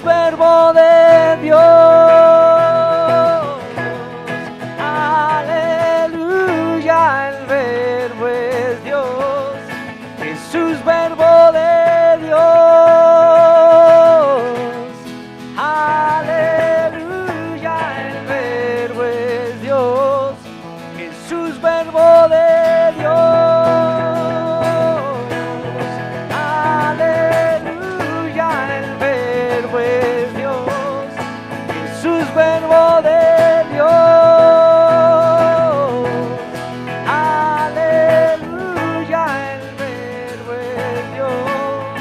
Jesús, verbo de Dios. Aleluya, el verbo es Dios. Jesús, verbo de Dios. Aleluya, el verbo es Dios. Jesús, verbo de Dios. Aleluya, el verbo es Dios. Jesús, verbo de Dios. Aleluya, el verbo es Dios.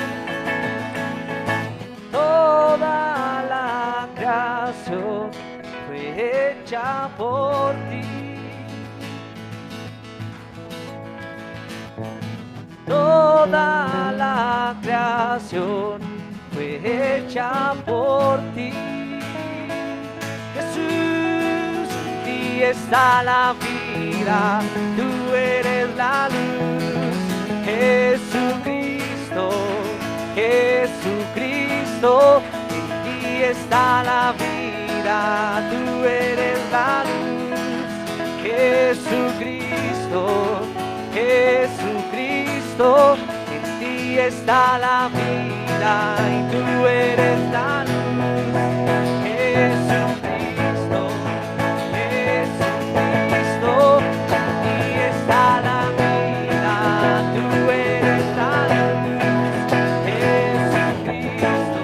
Toda la creación fue hecha por ti. Toda la creación fue hecha por ti. Jesús, en ti está la vida, tú eres la luz. Jesucristo, Jesucristo, en ti está la vida, tú eres la luz. Jesucristo, Jesucristo, en ti está la vida y tú eres la luz. Jesucristo, Jesucristo, en ti está la vida, tú eres la luz. Jesucristo,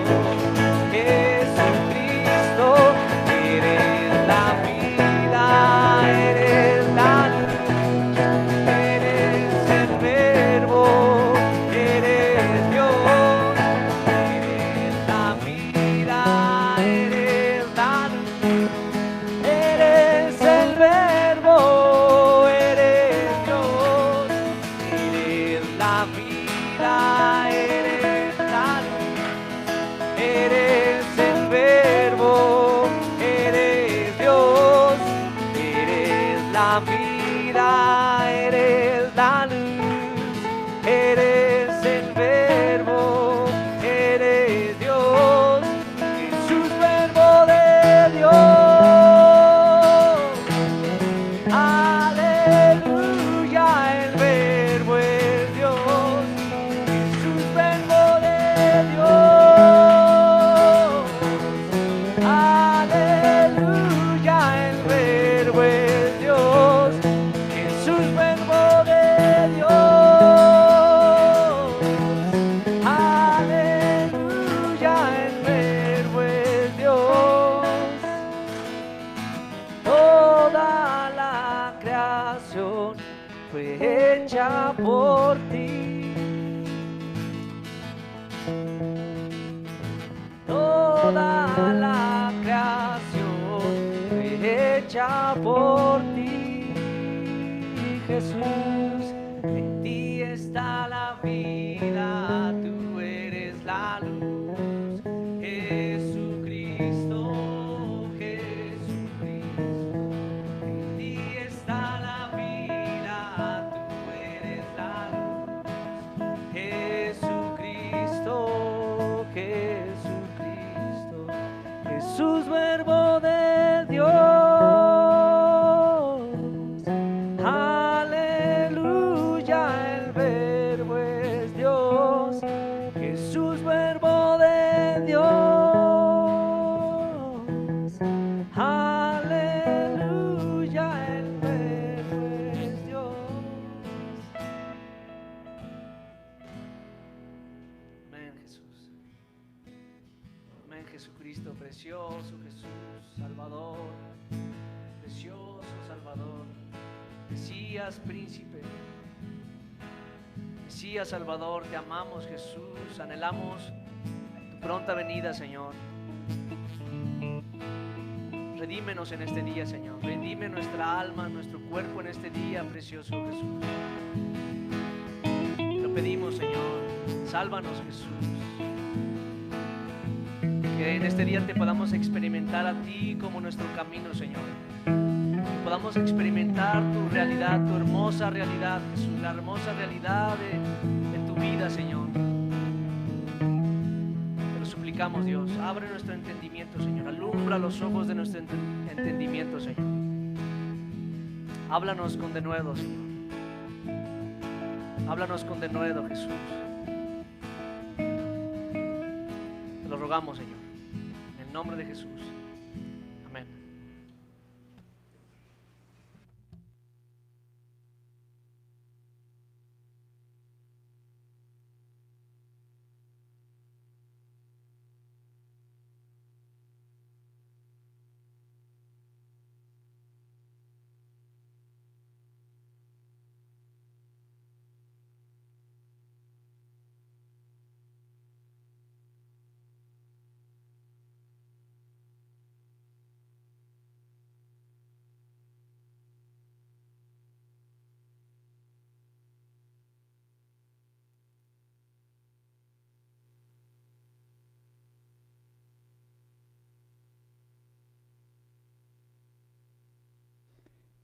Jesucristo, eres la vida, eres la luz. La vida, eres la luz, eres el verbo, eres Dios, Jesús, verbo de Dios. Aleluya, el verbo es Dios, Jesús, verbo de Dios. Aleluya, el verbo es Dios. Jesús, verbo de Dios. Aleluya, el verbo es Dios. Toda la creación fue hecha por ti. Toda la creación fue hecha por ti. Jesús, en ti está la vida, tú eres la luz. Jesucristo, Jesucristo, en ti está la vida, tú eres la luz. Jesucristo, Jesucristo, Jesús, verbo de Dios. Jesús, verbo de Dios. Aleluya, el verbo es Dios. Amén, Jesús. Amén, Jesucristo, precioso Jesús, Salvador, precioso Salvador, Mesías, príncipe. Mesías, Salvador, te amamos, Jesús, anhelamos tu pronta venida, Señor. Redímenos en este día, Señor. Redime nuestra alma, nuestro cuerpo en este día, precioso Jesús. Te lo pedimos, Señor. Sálvanos, Jesús. Que en este día te podamos experimentar a ti como nuestro camino, Señor. Que podamos experimentar tu realidad, tu hermosa realidad, Jesús, la hermosa realidad de tu vida, Señor. Te lo suplicamos suplicamos, Dios, abre nuestro entendimiento, Señor, alumbra los ojos de nuestro entendimiento, Señor. Háblanos con denuedo, Señor. Háblanos con denuedo, Jesús. Te lo rogamos, Señor, en el nombre de Jesús. Amén.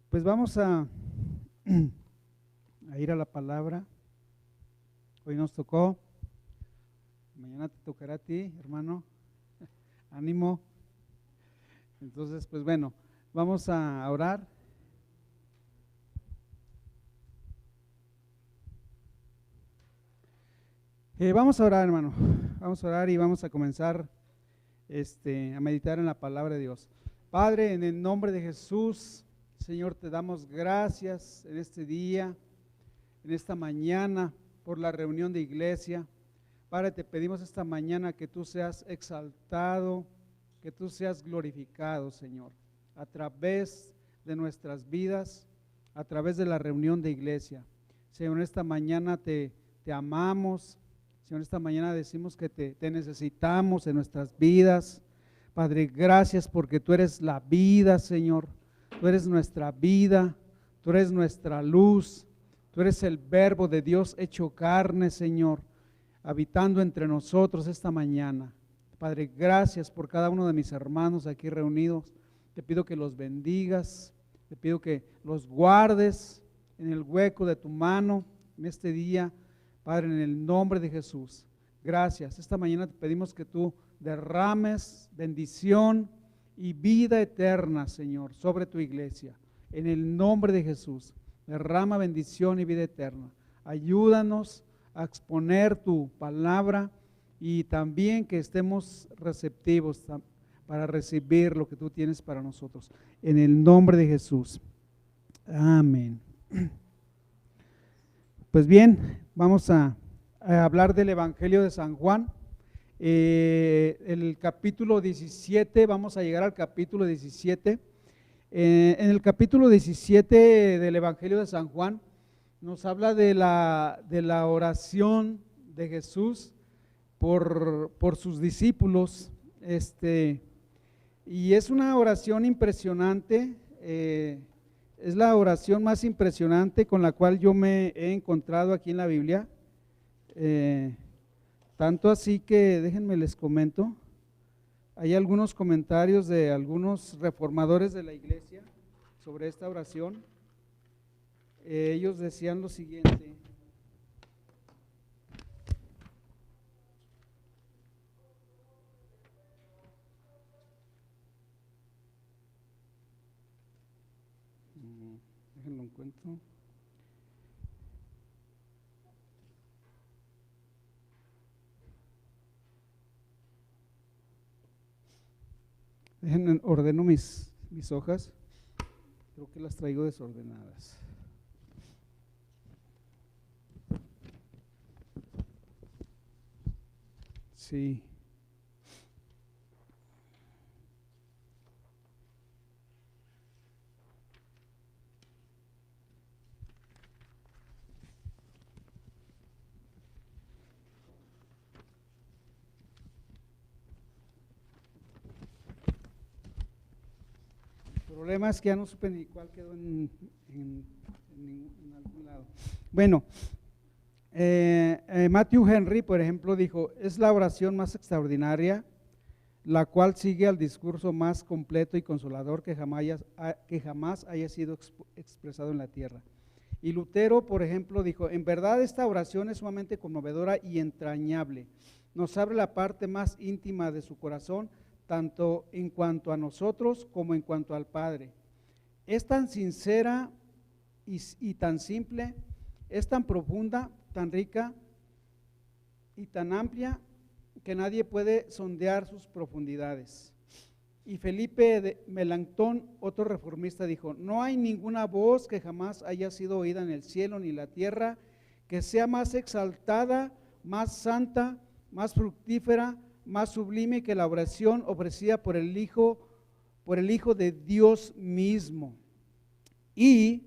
Pues vamos a ir a la palabra. Hoy nos tocó, mañana te tocará a ti, hermano. Ánimo. Entonces, pues bueno, vamos a orar. Vamos a orar, hermano. Vamos a orar y vamos a comenzar a meditar en la palabra de Dios. Padre, en el nombre de Jesús, Señor, te damos gracias en este día, en esta mañana, por la reunión de iglesia. Padre, te pedimos esta mañana que tú seas exaltado, que tú seas glorificado, Señor, a través de nuestras vidas, a través de la reunión de iglesia. Señor, en esta mañana te amamos. Señor, esta mañana decimos que te necesitamos en nuestras vidas. Padre, gracias porque tú eres la vida, Señor. Tú eres nuestra vida, tú eres nuestra luz, tú eres el verbo de Dios hecho carne, Señor, habitando entre nosotros esta mañana. Padre, gracias por cada uno de mis hermanos aquí reunidos. Te pido que los bendigas, te pido que los guardes en el hueco de tu mano en este día, Padre, en el nombre de Jesús. Gracias. Esta mañana te pedimos que tú derrames bendición y vida eterna, Señor, sobre tu iglesia. En el nombre de Jesús, derrama bendición y vida eterna. Ayúdanos a exponer tu palabra y también que estemos receptivos para recibir lo que tú tienes para nosotros. En el nombre de Jesús. Amén. Pues bien, vamos a hablar del Evangelio de San Juan. El capítulo 17, vamos a llegar al capítulo 17. En el capítulo 17 del Evangelio de San Juan nos habla de la oración de Jesús por sus discípulos, y es una oración impresionante, es la oración más impresionante con la cual yo me he encontrado aquí en la Biblia. Tanto así que déjenme les comento, hay algunos comentarios de algunos reformadores de la iglesia sobre esta oración. Ellos decían lo siguiente: déjenlo encuentro. Ordeno mis hojas, creo que las traigo desordenadas. Sí. El problema es que ya no supe ni cuál quedó en algún lado. Bueno, Matthew Henry, por ejemplo, dijo: es la oración más extraordinaria, la cual sigue al discurso más completo y consolador que jamás haya sido expresado en la tierra. Y Lutero, por ejemplo, dijo: en verdad esta oración es sumamente conmovedora y entrañable. nos abre la parte más íntima de su corazón, tanto en cuanto a nosotros como en cuanto al Padre. Es tan sincera y tan simple, es tan profunda, tan rica y tan amplia que nadie puede sondear sus profundidades. Y Felipe de Melanchthon, otro reformista, dijo: no hay ninguna voz que jamás haya sido oída en el cielo ni en la tierra que sea más exaltada, más santa, más fructífera, más sublime que la oración ofrecida por el Hijo de Dios mismo. Y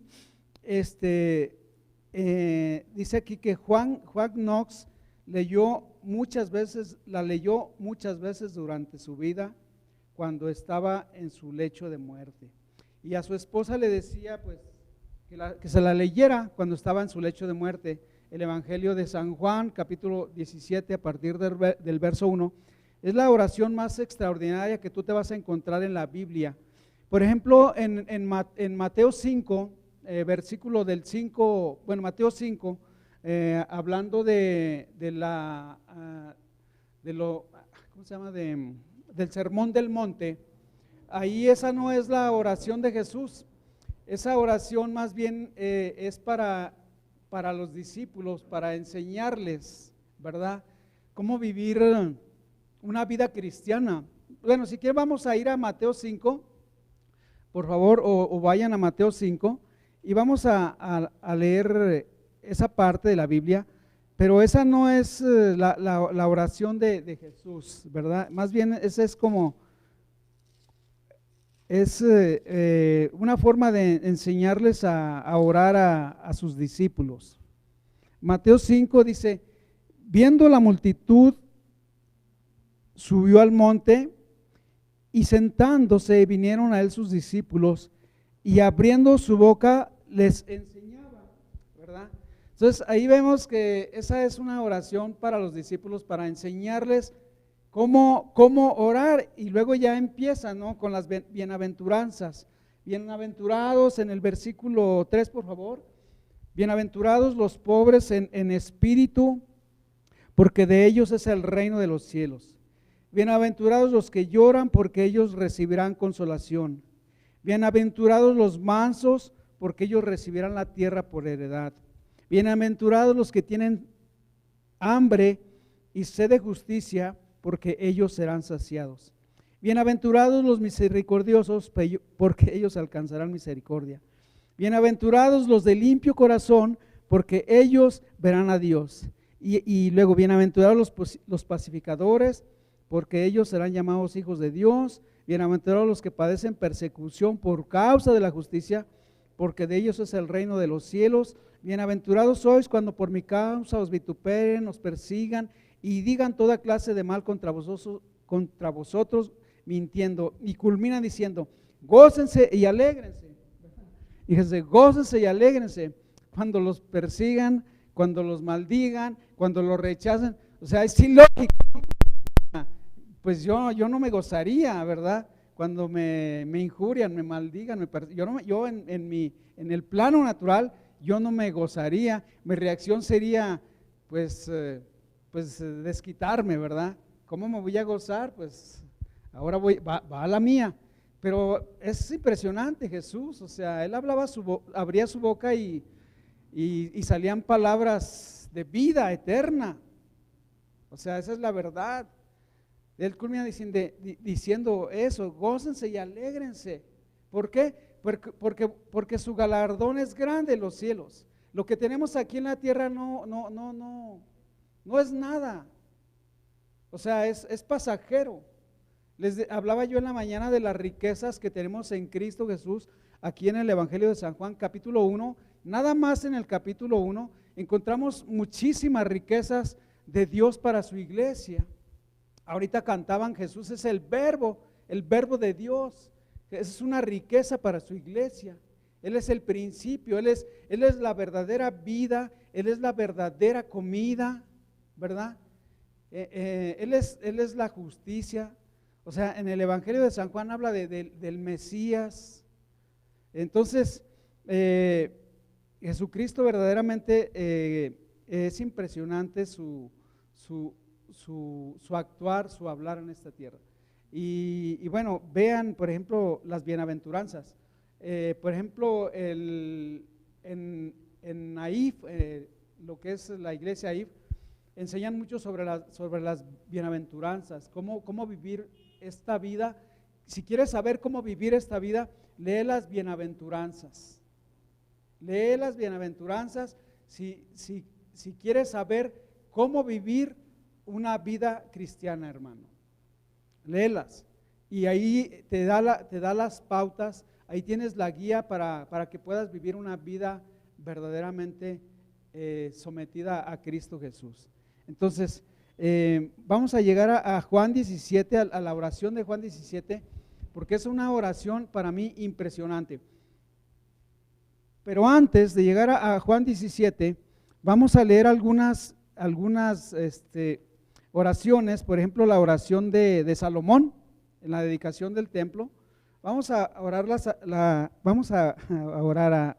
dice aquí que Juan Knox la leyó muchas veces durante su vida, cuando estaba en su lecho de muerte. Y a su esposa le decía pues que se la leyera cuando estaba en su lecho de muerte, el Evangelio de San Juan, capítulo 17, a partir del verso 1. Es la oración más extraordinaria que tú te vas a encontrar en la Biblia. Por ejemplo, en Mateo 5, versículo del 5, bueno, Mateo 5, hablando ¿cómo se llama? Del Sermón del Monte. Ahí esa no es la oración de Jesús. Esa oración más bien es para los discípulos, para enseñarles, ¿verdad?, cómo vivir una vida cristiana. Bueno, si quieren vamos a ir a Mateo 5, por favor, o vayan a Mateo 5 y vamos a leer esa parte de la Biblia, pero esa no es la oración de Jesús, ¿verdad? Más bien esa es como, es una forma de enseñarles a orar a sus discípulos. Mateo 5 dice: viendo la multitud, subió al monte, y sentándose vinieron a él sus discípulos, y abriendo su boca les enseñaba, ¿verdad? Entonces ahí vemos que esa es una oración para los discípulos, para enseñarles cómo orar, y luego ya empieza, ¿no?, con las bienaventuranzas. Bienaventurados, en el versículo 3, por favor: bienaventurados los pobres en espíritu, porque de ellos es el reino de los cielos. Bienaventurados los que lloran, porque ellos recibirán consolación. Bienaventurados los mansos, porque ellos recibirán la tierra por heredad. Bienaventurados los que tienen hambre y sed de justicia, porque ellos serán saciados. Bienaventurados los misericordiosos, porque ellos alcanzarán misericordia. Bienaventurados los de limpio corazón, porque ellos verán a Dios. Y luego, bienaventurados los pacificadores, porque ellos serán llamados hijos de Dios. Bienaventurados los que padecen persecución por causa de la justicia, porque de ellos es el reino de los cielos. Bienaventurados sois cuando por mi causa os vituperen, os persigan y digan toda clase de mal contra vosotros mintiendo. Y culminan diciendo: gócense y alégrense. Fíjense, gócense y alégrense cuando los persigan, cuando los maldigan, cuando los rechacen. O sea, es ilógico. Pues yo no me gozaría, ¿verdad?, cuando me injurian, me maldigan, yo en el plano natural, yo no me gozaría. Mi reacción sería, pues desquitarme, ¿verdad? ¿Cómo me voy a gozar? Pues ahora va a la mía. Pero es impresionante Jesús, o sea, él abría su boca y salían palabras de vida eterna. O sea, esa es la verdad. Él culmina diciendo eso: gócense y alégrense. ¿Por qué? Porque su galardón es grande en los cielos. Lo que tenemos aquí en la tierra no es nada. O sea, es pasajero. Les hablaba yo en la mañana de las riquezas que tenemos en Cristo Jesús, aquí en el Evangelio de San Juan, capítulo 1. Nada más en el capítulo 1 encontramos muchísimas riquezas de Dios para su iglesia. Ahorita cantaban: Jesús es el verbo de Dios. Es una riqueza para su iglesia. Él es el principio, Él es la verdadera vida, Él es la verdadera comida, ¿verdad? Él es la justicia. O sea, en el Evangelio de San Juan habla del Mesías. Entonces, Jesucristo verdaderamente es impresionante su su actuar, su hablar en esta tierra. Y bueno, vean, por ejemplo, las bienaventuranzas. Por ejemplo, en Aif, lo que es la iglesia Aif, enseñan mucho sobre las bienaventuranzas, cómo vivir esta vida. Si quieres saber cómo vivir esta vida, lee las bienaventuranzas. Lee las bienaventuranzas si quieres saber cómo vivir una vida cristiana, hermano. Léelas y ahí te da las pautas, ahí tienes la guía para que puedas vivir una vida verdaderamente sometida a Cristo Jesús. Entonces, vamos a llegar a Juan 17, a la oración de Juan 17, porque es una oración para mí impresionante. Pero antes de llegar a Juan 17, vamos a leer algunas oraciones, por ejemplo, la oración de Salomón en la dedicación del templo. Vamos a orar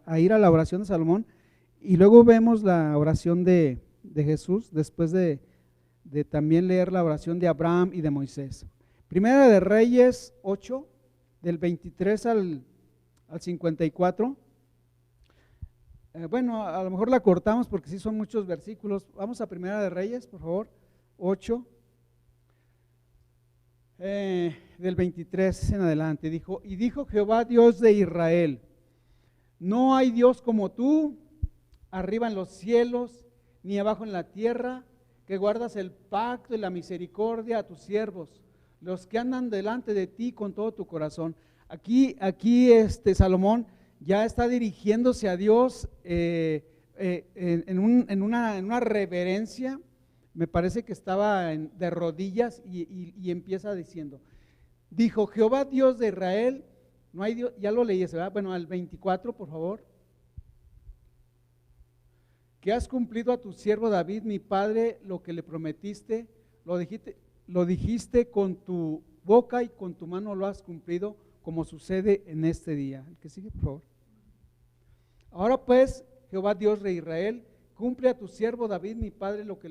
a ir a la oración de Salomón y luego vemos la oración de Jesús después de también leer la oración de Abraham y de Moisés. Primera de Reyes 8, del 23 al 54. Bueno, a lo mejor la cortamos porque sí son muchos versículos. Vamos a Primera de Reyes, por favor, 8, del 23 en adelante. Dijo Jehová, Dios de Israel: no hay Dios como tú, arriba en los cielos, ni abajo en la tierra, que guardas el pacto y la misericordia a tus siervos, los que andan delante de ti con todo tu corazón. Aquí Salomón ya está dirigiéndose a Dios en una reverencia. Me parece que estaba de rodillas y empieza diciendo, dijo Jehová Dios de Israel, no hay Dios, ya lo leí, ¿verdad? Bueno, al 24, por favor. Que has cumplido a tu siervo David, mi padre, lo que le prometiste, lo dijiste con tu boca y con tu mano lo has cumplido, como sucede en este día. El que sigue, por favor. Ahora pues, Jehová Dios de Israel, cumple a tu siervo David, mi padre, lo que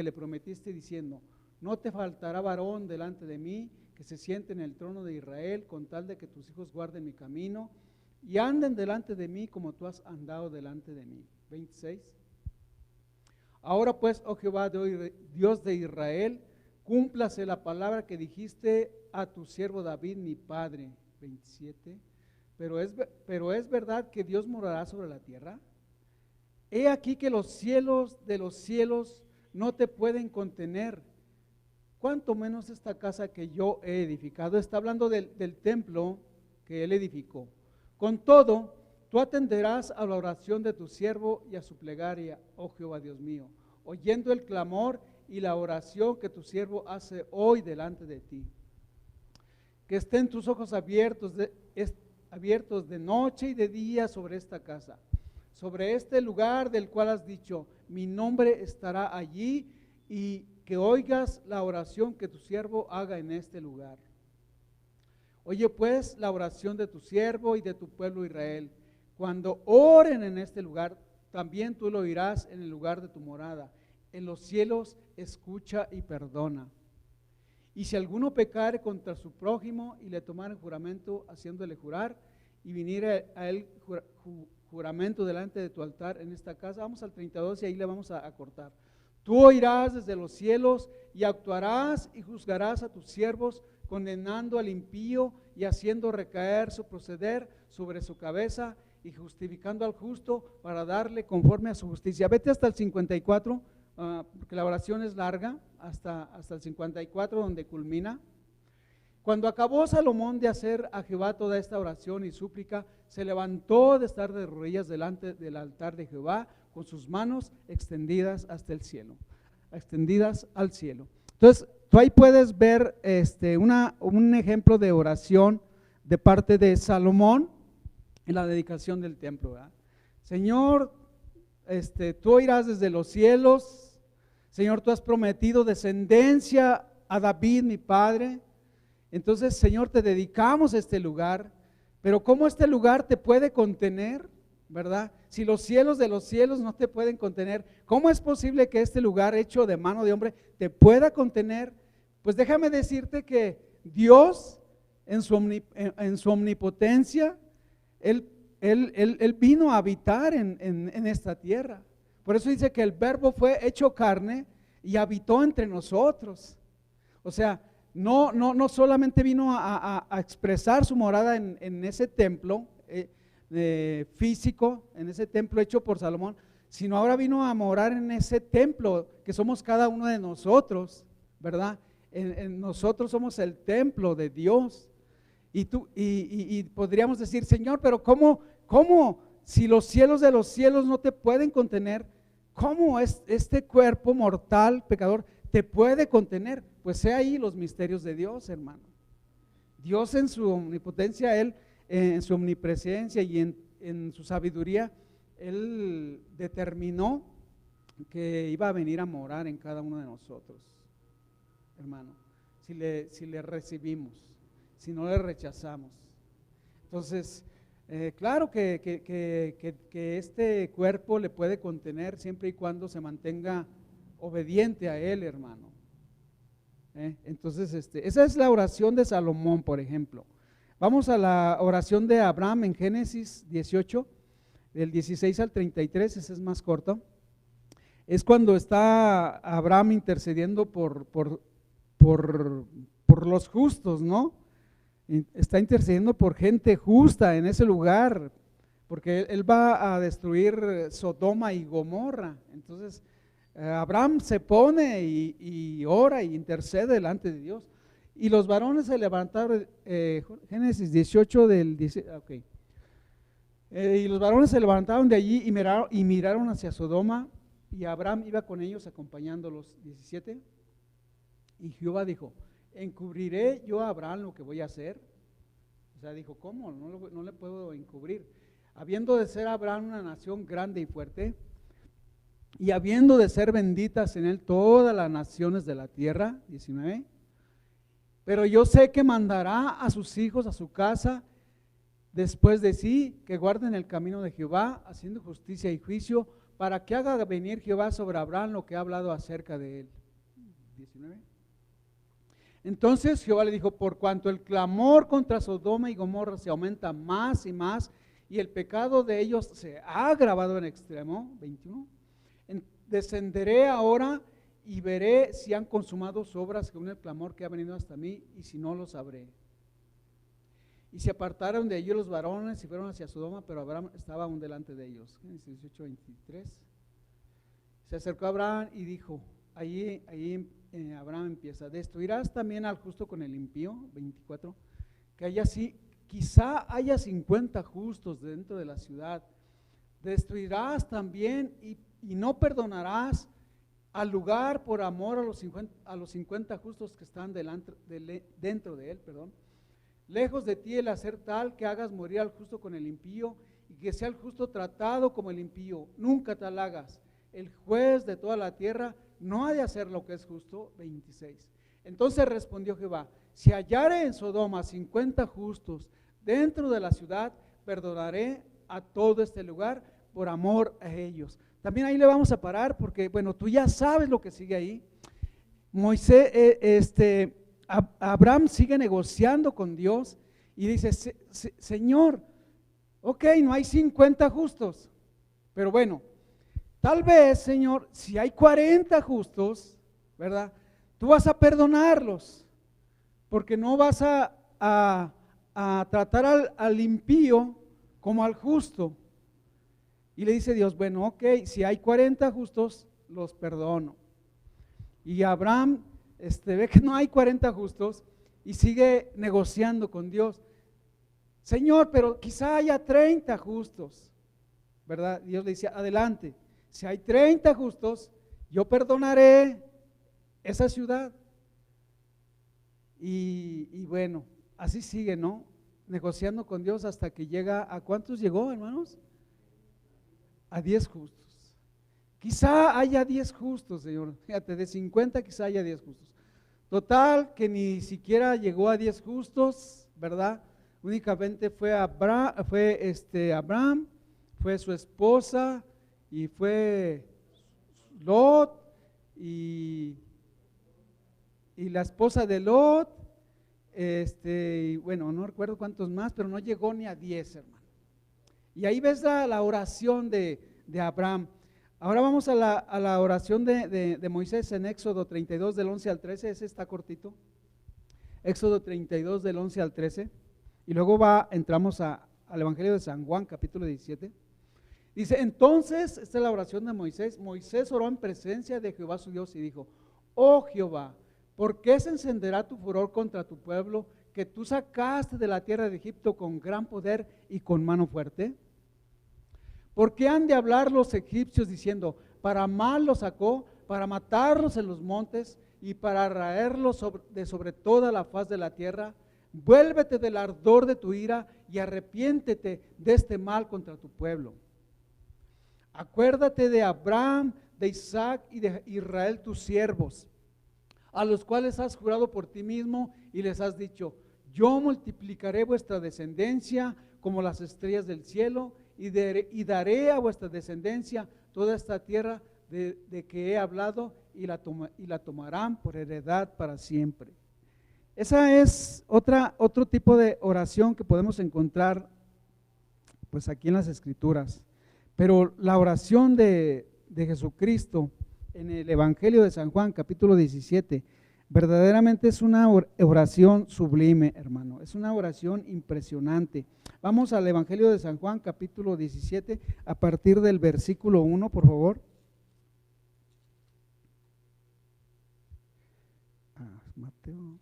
le prometiste, diciendo, no te faltará varón delante de mí que se siente en el trono de Israel, con tal de que tus hijos guarden mi camino y anden delante de mí como tú has andado delante de mí. 26. Ahora pues, oh Jehová Dios de Israel, cúmplase la palabra que dijiste a tu siervo David, mi padre. 27. Pero es verdad que Dios morará sobre la tierra. He aquí que los cielos de los cielos no te pueden contener, cuanto menos esta casa que yo he edificado. Está hablando del templo que él edificó. Con todo, tú atenderás a la oración de tu siervo y a su plegaria, oh Jehová Dios mío, oyendo el clamor y la oración que tu siervo hace hoy delante de ti. Que estén tus ojos abiertos de noche y de día sobre esta casa, sobre este lugar del cual has dicho, mi nombre estará allí, y que oigas la oración que tu siervo haga en este lugar. Oye pues la oración de tu siervo y de tu pueblo Israel. Cuando oren en este lugar, también tú lo oirás en el lugar de tu morada. En los cielos escucha y perdona. Y si alguno pecare contra su prójimo y le tomare juramento haciéndole jurar, y viniere a él juramento delante de tu altar en esta casa, vamos al 32 y ahí le vamos a cortar. Tú oirás desde los cielos y actuarás y juzgarás a tus siervos, condenando al impío y haciendo recaer su proceder sobre su cabeza y justificando al justo para darle conforme a su justicia. Vete hasta el 54, porque la oración es larga, hasta el 54 donde culmina. Cuando acabó Salomón de hacer a Jehová toda esta oración y súplica, se levantó de estar de rodillas delante del altar de Jehová con sus manos extendidas hasta el cielo, extendidas al cielo. Entonces, tú ahí puedes ver un ejemplo de oración de parte de Salomón en la dedicación del templo, ¿verdad? Señor, tú oirás desde los cielos. Señor, tú has prometido descendencia a David, mi padre. Entonces, Señor, te dedicamos este lugar, pero ¿cómo este lugar te puede contener? ¿verdad? Si los cielos de los cielos no te pueden contener, ¿cómo es posible que este lugar hecho de mano de hombre te pueda contener? Pues déjame decirte que Dios en su omnipotencia, Él vino a habitar en esta tierra. Por eso dice que el Verbo fue hecho carne y habitó entre nosotros. O sea, no solamente vino a expresar su morada en ese templo físico, en ese templo hecho por Salomón, sino ahora vino a morar en ese templo que somos cada uno de nosotros, ¿verdad? Nosotros somos el templo de Dios. Y podríamos decir, Señor, pero ¿cómo si los cielos de los cielos no te pueden contener? ¿Cómo este cuerpo mortal, pecador, te puede contener? Pues he ahí los misterios de Dios, hermano. Dios en su omnipotencia, Él en su omnipresencia y en su sabiduría, Él determinó que iba a venir a morar en cada uno de nosotros, hermano, si le recibimos, si no le rechazamos. Entonces, claro que este cuerpo le puede contener siempre y cuando se mantenga obediente a Él, hermano. Entonces, esa es la oración de Salomón, por ejemplo. Vamos a la oración de Abraham en Génesis 18, del 16 al 33, ese es más corto. Es cuando está Abraham intercediendo por los justos, ¿no? Está intercediendo por gente justa en ese lugar, porque él va a destruir Sodoma y Gomorra. Entonces Abraham se pone y ora y intercede delante de Dios. Y los varones se levantaron, Génesis 18 del 10, okay. Y los varones se levantaron de allí y miraron hacia Sodoma, y Abraham iba con ellos acompañándolos. 17. Y Jehová dijo, ¿encubriré yo a Abraham lo que voy a hacer? O sea, dijo, ¿cómo? No le puedo encubrir. Habiendo de ser Abraham una nación grande y fuerte, y habiendo de ser benditas en él todas las naciones de la tierra. 19. Pero yo sé que mandará a sus hijos a su casa después de sí, que guarden el camino de Jehová, haciendo justicia y juicio, para que haga venir Jehová sobre Abraham lo que ha hablado acerca de él. 19. Entonces Jehová le dijo, por cuanto el clamor contra Sodoma y Gomorra se aumenta más y más, y el pecado de ellos se ha agravado en extremo. 21. Descenderé ahora y veré si han consumado sus obras según el clamor que ha venido hasta mí, y si no, lo sabré. Y se apartaron de allí los varones y fueron hacia Sodoma, pero Abraham estaba aún delante de ellos. 18, 23. Se acercó a Abraham y dijo, ahí Abraham empieza, destruirás también al justo con el impío. 24. Que haya así, quizá haya 50 justos dentro de la ciudad. Destruirás también y no perdonarás al lugar por amor a los 50 justos que están dentro de él, Lejos de ti el hacer tal que hagas morir al justo con el impío, y que sea el justo tratado como el impío. Nunca tal hagas. El juez de toda la tierra no ha de hacer lo que es justo. 26. Entonces respondió Jehová, si hallare en Sodoma 50 justos dentro de la ciudad, perdonaré a todo este lugar por amor a ellos. También ahí le vamos a parar porque, bueno, tú ya sabes lo que sigue ahí. Abraham sigue negociando con Dios y dice, Señor, ok, no hay 50 justos, pero bueno, tal vez, Señor, si hay 40 justos, ¿verdad? Tú vas a perdonarlos, porque no vas a tratar al impío como al justo. Y le dice Dios, bueno, ok, si hay 40 justos, los perdono. Y Abraham ve que no hay 40 justos y sigue negociando con Dios. Señor, pero quizá haya 30 justos, ¿verdad? Dios le dice, adelante, si hay 30 justos, yo perdonaré esa ciudad. Y bueno, así sigue, ¿no? Negociando con Dios hasta que llega, ¿a cuántos llegó, hermanos? A 10 justos. Quizá haya 10 justos, Señor. Fíjate, de 50 quizá haya 10 justos. Total, que ni siquiera llegó a 10 justos, ¿verdad? Únicamente fue Abraham, fue su esposa y fue Lot y la esposa de Lot, y bueno, no recuerdo cuántos más, pero no llegó ni a 10, hermano. Y ahí ves la oración de Abraham. Ahora vamos a la oración de Moisés en Éxodo 32 del 11 al 13, ese está cortito. Éxodo 32 del 11 al 13, y luego entramos al Evangelio de San Juan, capítulo 17. Dice, entonces, esta es la oración de Moisés. Moisés oró en presencia de Jehová su Dios y dijo, oh Jehová, ¿por qué se encenderá tu furor contra tu pueblo, que tú sacaste de la tierra de Egipto con gran poder y con mano fuerte? ¿Por qué han de hablar los egipcios diciendo, para mal los sacó, para matarlos en los montes y para raerlos sobre toda la faz de la tierra? Vuélvete del ardor de tu ira y arrepiéntete de este mal contra tu pueblo. Acuérdate de Abraham, de Isaac y de Israel tus siervos, a los cuales has jurado por ti mismo y les has dicho, yo multiplicaré vuestra descendencia como las estrellas del cielo y daré a vuestra descendencia toda esta tierra de que he hablado y la tomarán por heredad para siempre. Esa es otro tipo de oración que podemos encontrar pues aquí en las Escrituras. Pero la oración de Jesucristo en el Evangelio de San Juan, capítulo 17, verdaderamente es una oración sublime, hermano. Es una oración impresionante. Vamos al Evangelio de San Juan, capítulo 17, a partir del versículo 1, por favor. Mateo.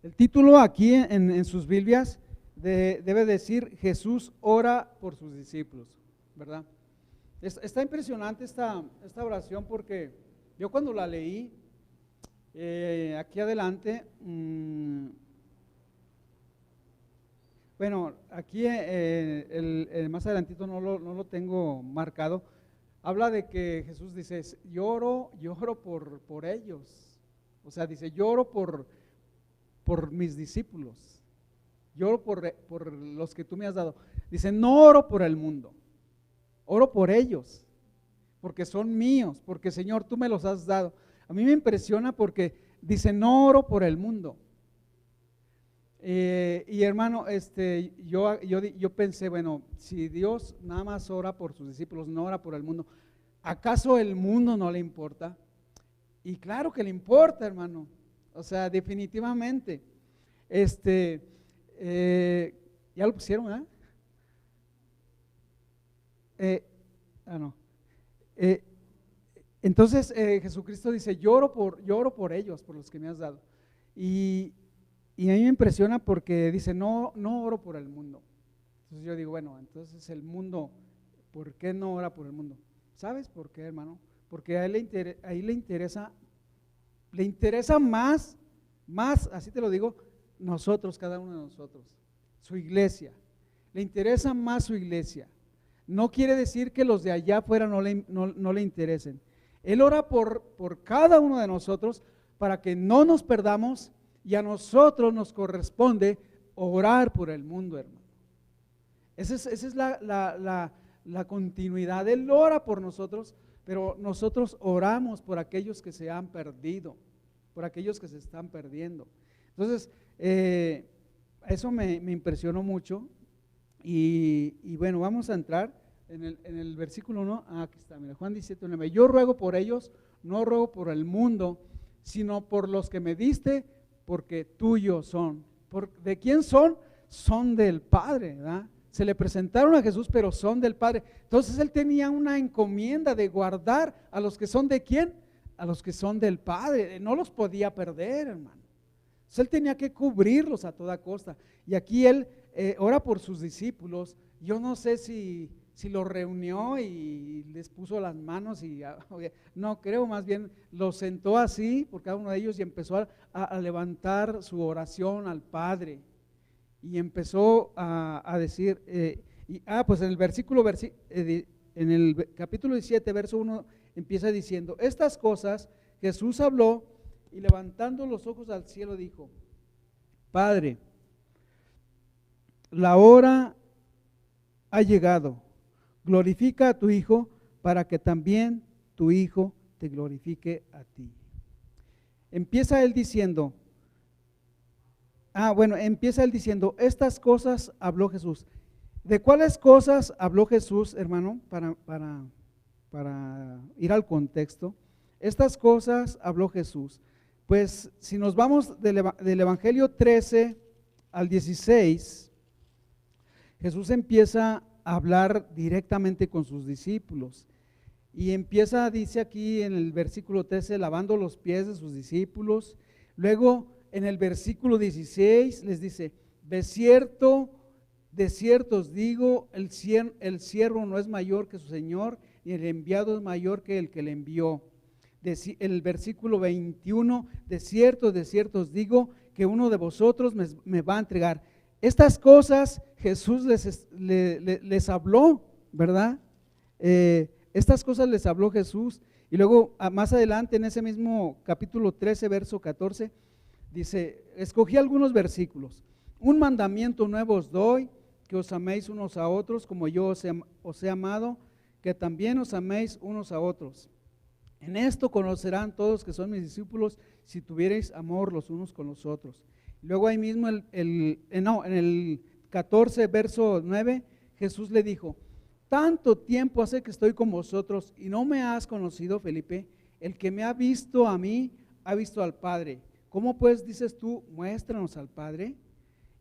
El título aquí en sus Biblias debe decir Jesús ora por sus discípulos, ¿verdad? Está impresionante esta oración porque yo cuando la leí, aquí adelante, bueno, aquí más adelantito no lo tengo marcado, habla de que Jesús dice, lloro por ellos, o sea, dice, lloro por mis discípulos, lloro por los que tú me has dado. Dice, no oro por el mundo, oro por ellos, porque son míos, porque Señor, tú me los has dado. A mí me impresiona porque dice, no oro por el mundo. Y hermano, yo pensé, bueno, si Dios nada más ora por sus discípulos, no ora por el mundo, ¿acaso el mundo no le importa? Y claro que le importa, hermano. O sea, definitivamente, ya lo pusieron, no. Entonces Jesucristo dice, lloro por ellos, por los que me has dado. Y a mí me impresiona porque dice, no oro por el mundo. Entonces yo digo, bueno, entonces el mundo, ¿por qué no ora por el mundo? ¿Sabes por qué, hermano? Porque a él le interesa más, así te lo digo, nosotros, cada uno de nosotros, su iglesia. Le interesa más su iglesia. No quiere decir que los de allá afuera no le interesen. Él ora por cada uno de nosotros para que no nos perdamos y a nosotros nos corresponde orar por el mundo, hermano. Esa es la continuidad. Él ora por nosotros, pero nosotros oramos por aquellos que se han perdido, por aquellos que se están perdiendo. Entonces, eso me impresionó mucho. Y bueno, vamos a entrar en el versículo 1. Aquí está, mira, Juan 17:9. Yo ruego por ellos, no ruego por el mundo, sino por los que me diste, porque tuyos son. ¿De quién son? Son del Padre, ¿verdad? Se le presentaron a Jesús, pero son del Padre. Entonces él tenía una encomienda de guardar a los que son de quién, a los que son del Padre. No los podía perder, hermano. Entonces él tenía que cubrirlos a toda costa. Y aquí él ora por sus discípulos. Yo no sé si los reunió y les puso las manos no, creo más bien los sentó así por cada uno de ellos y empezó a levantar su oración al Padre y empezó a decir, pues en el capítulo 17, verso 1 empieza diciendo, estas cosas Jesús habló y levantando los ojos al cielo dijo, Padre, la hora ha llegado, glorifica a tu Hijo para que también tu Hijo te glorifique a ti. Empieza él diciendo, estas cosas habló Jesús. ¿De cuáles cosas habló Jesús, hermano? Para ir al contexto. Estas cosas habló Jesús. Pues si nos vamos del Evangelio 13 al 16, Jesús empieza a hablar directamente con sus discípulos. Y empieza, dice aquí en el versículo 13, lavando los pies de sus discípulos. Luego en el versículo 16 les dice, de cierto os digo, el siervo no es mayor que su Señor, y el enviado es mayor que el que le envió. El versículo 21, de cierto os digo, que uno de vosotros me va a entregar. Estas cosas Jesús les habló, ¿verdad? Estas cosas les habló Jesús. Y luego más adelante en ese mismo capítulo 13, verso 14, dice, escogí algunos versículos. Un mandamiento nuevo os doy, que os améis unos a otros como yo os he amado, que también os améis unos a otros. En esto conocerán todos que son mis discípulos, si tuvierais amor los unos con los otros. Luego ahí mismo en el 14, verso 9, Jesús le dijo, tanto tiempo hace que estoy con vosotros y no me has conocido, Felipe. El que me ha visto a mí, ha visto al Padre. ¿Cómo pues dices tú, muéstranos al Padre?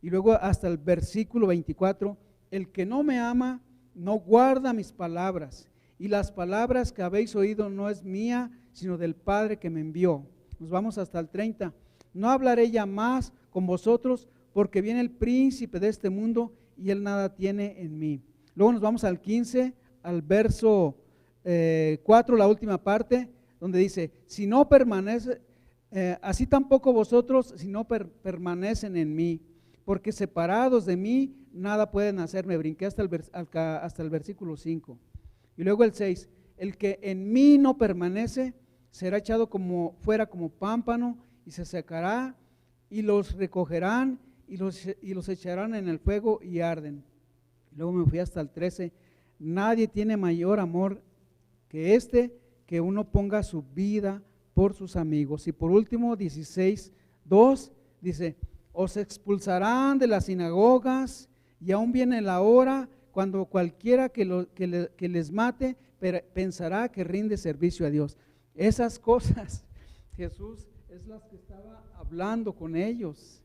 Y luego hasta el versículo 24, el que no me ama, no guarda mis palabras. Y las palabras que habéis oído no es mía, sino del Padre que me envió. Nos vamos hasta el 30. No hablaré ya más con vosotros, porque viene el príncipe de este mundo y él nada tiene en mí. Luego nos vamos al 15, al verso 4, la última parte, donde dice, si no permanece, así tampoco vosotros, si no permanecen en mí, porque separados de mí, nada pueden hacer. Me brinqué hasta el versículo 5. Y luego el 6, el que en mí no permanece, será echado fuera como pámpano, y se secará, y los recogerán, y los echarán en el fuego, y arden. Luego me fui hasta el 13, nadie tiene mayor amor que que uno ponga su vida por sus amigos. Y por último, 16:2, dice, os expulsarán de las sinagogas, y aún viene la hora cuando cualquiera que les mate pensará que rinde servicio a Dios. Esas cosas Jesús es las que estaba hablando con ellos.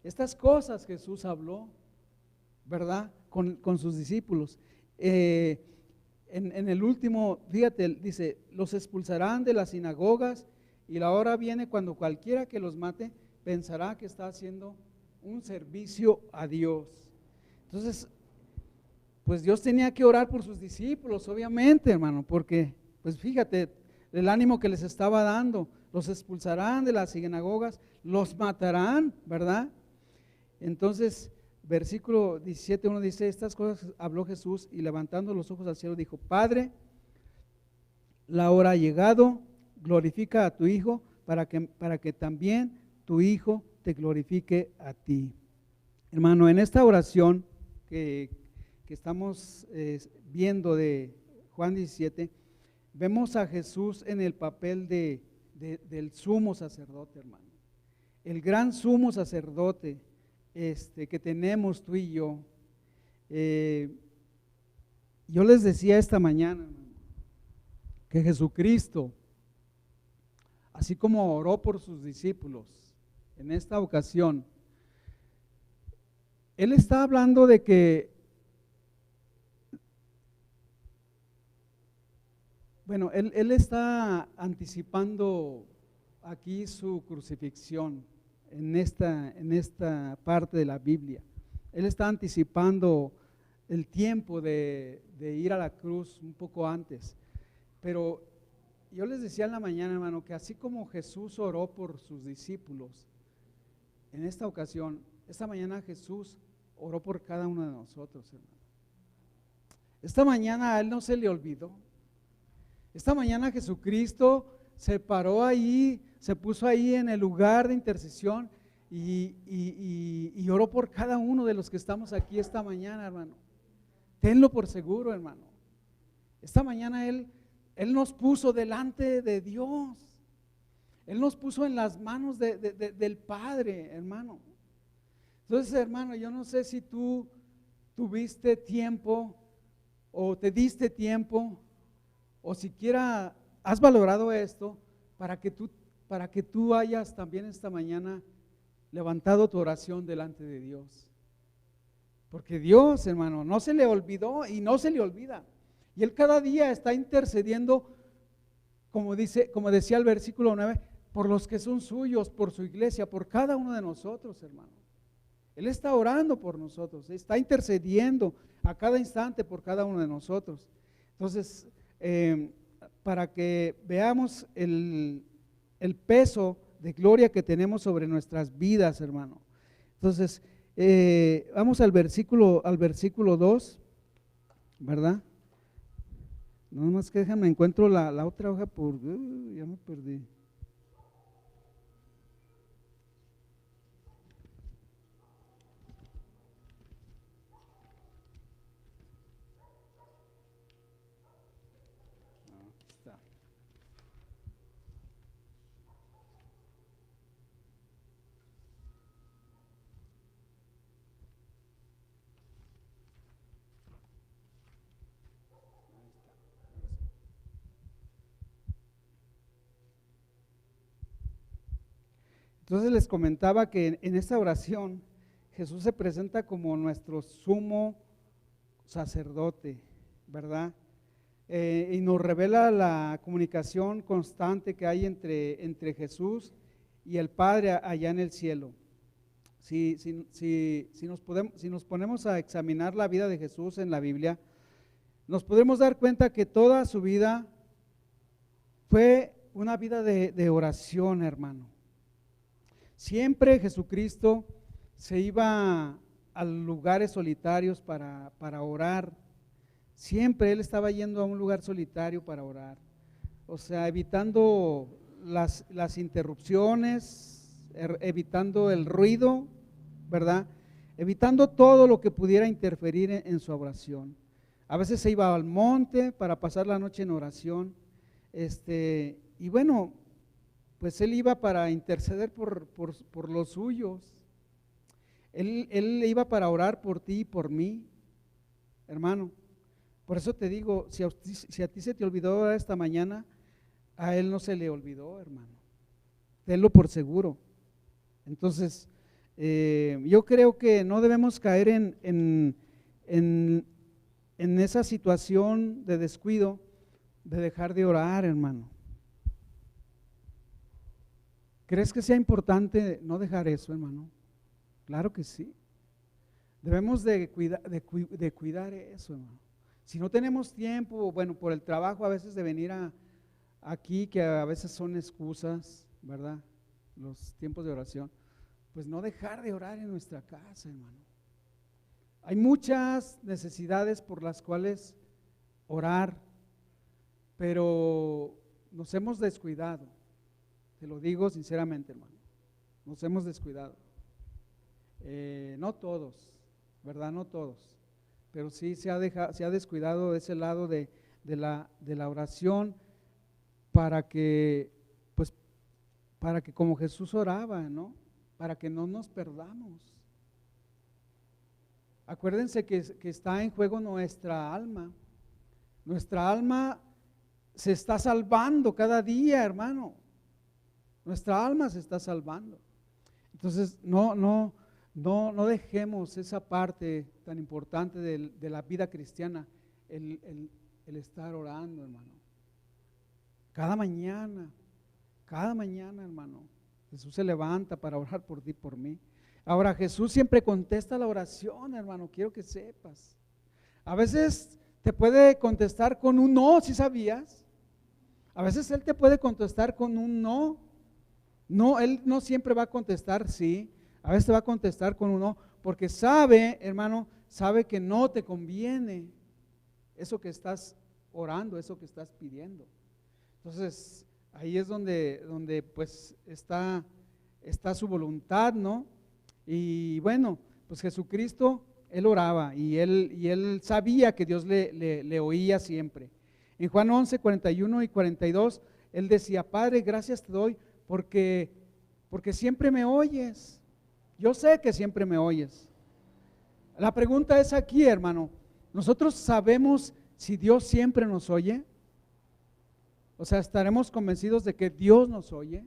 Estas cosas Jesús habló, ¿verdad? Con sus discípulos. En el último, fíjate, dice, los expulsarán de las sinagogas, y la hora viene cuando cualquiera que los mate pensará que está haciendo un servicio a Dios. Entonces, pues Dios tenía que orar por sus discípulos, obviamente, hermano, porque, pues fíjate, el ánimo que les estaba dando, los expulsarán de las sinagogas, los matarán, ¿verdad? Entonces, versículo 17, dice, estas cosas habló Jesús y levantando los ojos al cielo dijo, Padre, la hora ha llegado, glorifica a tu Hijo para que también tu Hijo te glorifique a ti. Hermano, en esta oración que estamos viendo de Juan 17, vemos a Jesús en el papel del sumo sacerdote, hermano. El gran sumo sacerdote que tenemos tú y yo. Yo les decía esta mañana, hermano, que Jesucristo, así como oró por sus discípulos en esta ocasión, Él está hablando de que, bueno, Él está anticipando aquí su crucifixión en esta parte de la Biblia. Él está anticipando el tiempo de ir a la cruz un poco antes. Pero yo les decía en la mañana, hermano, que así como Jesús oró por sus discípulos, en esta ocasión, esta mañana Jesús oró por cada uno de nosotros, hermano. Esta mañana a Él no se le olvidó. Esta mañana Jesucristo se paró ahí, se puso ahí en el lugar de intercesión y oro por cada uno de los que estamos aquí esta mañana, hermano. Tenlo por seguro, hermano. Esta mañana Él nos puso delante de Dios. Él nos puso en las manos del Padre, hermano. Entonces, hermano, yo no sé si tú tuviste tiempo o te diste tiempo o siquiera has valorado esto para que tú hayas también esta mañana levantado tu oración delante de Dios. Porque Dios, hermano, no se le olvidó y no se le olvida. Y Él cada día está intercediendo, como decía el versículo 9, por los que son suyos, por su iglesia, por cada uno de nosotros, hermano. Él está orando por nosotros, está intercediendo a cada instante por cada uno de nosotros. Entonces, para que veamos el peso de gloria que tenemos sobre nuestras vidas, hermano. Entonces, vamos al versículo 2, ¿verdad? No más que déjame, encuentro la otra hoja ya me perdí. Aquí está. Entonces les comentaba que en esta oración Jesús se presenta como nuestro sumo sacerdote, ¿verdad? Y nos revela la comunicación constante que hay entre Jesús y el Padre allá en el cielo. Si nos ponemos a examinar la vida de Jesús en la Biblia, nos podemos dar cuenta que toda su vida fue una vida de oración, hermano. Siempre Jesucristo se iba a lugares solitarios para orar. Siempre Él estaba yendo a un lugar solitario para orar. O sea, evitando las interrupciones, evitando el ruido, ¿verdad? Evitando todo lo que pudiera interferir en su oración. A veces se iba al monte para pasar la noche en oración. Y bueno, pues Él iba para interceder por los suyos. Él iba para orar por ti y por mí, hermano. Por eso te digo, si a ti se te olvidó esta mañana, a Él no se le olvidó, hermano. Tenlo por seguro. Entonces, yo creo que no debemos caer en esa situación de descuido, de dejar de orar, hermano. ¿Crees que sea importante no dejar eso, hermano? Claro que sí. Debemos de cuidar eso, hermano. Si no tenemos tiempo, bueno, por el trabajo a veces de venir aquí, que a veces son excusas, ¿verdad? Los tiempos de oración, pues no dejar de orar en nuestra casa, hermano. Hay muchas necesidades por las cuales orar, pero nos hemos descuidado. Te lo digo sinceramente, hermano. Nos hemos descuidado. No todos, ¿verdad? No todos. Pero sí se ha descuidado ese lado de la oración para que como Jesús oraba, ¿no? Para que no nos perdamos. Acuérdense que está en juego nuestra alma. Nuestra alma se está salvando cada día, hermano. Nuestra alma se está salvando. Entonces, no dejemos esa parte tan importante de la vida cristiana, el estar orando, hermano. Cada mañana, hermano, Jesús se levanta para orar por ti y por mí. Ahora, Jesús siempre contesta la oración, hermano, quiero que sepas. A veces te puede contestar con un no, ¿sí sabías? A veces Él te puede contestar con un no. No, Él no siempre va a contestar sí, a veces te va a contestar con un no, porque sabe, hermano, sabe que no te conviene eso que estás orando, eso que estás pidiendo. Entonces, ahí es donde pues está está su voluntad, ¿no? Y bueno, pues Jesucristo, Él oraba y él sabía que Dios le oía siempre. En Juan 11, 41 y 42, Él decía: Padre, gracias te doy porque siempre me oyes. Yo sé que siempre me oyes. La pregunta es aquí, hermano, ¿nosotros sabemos si Dios siempre nos oye? O sea, ¿estaremos convencidos de que Dios nos oye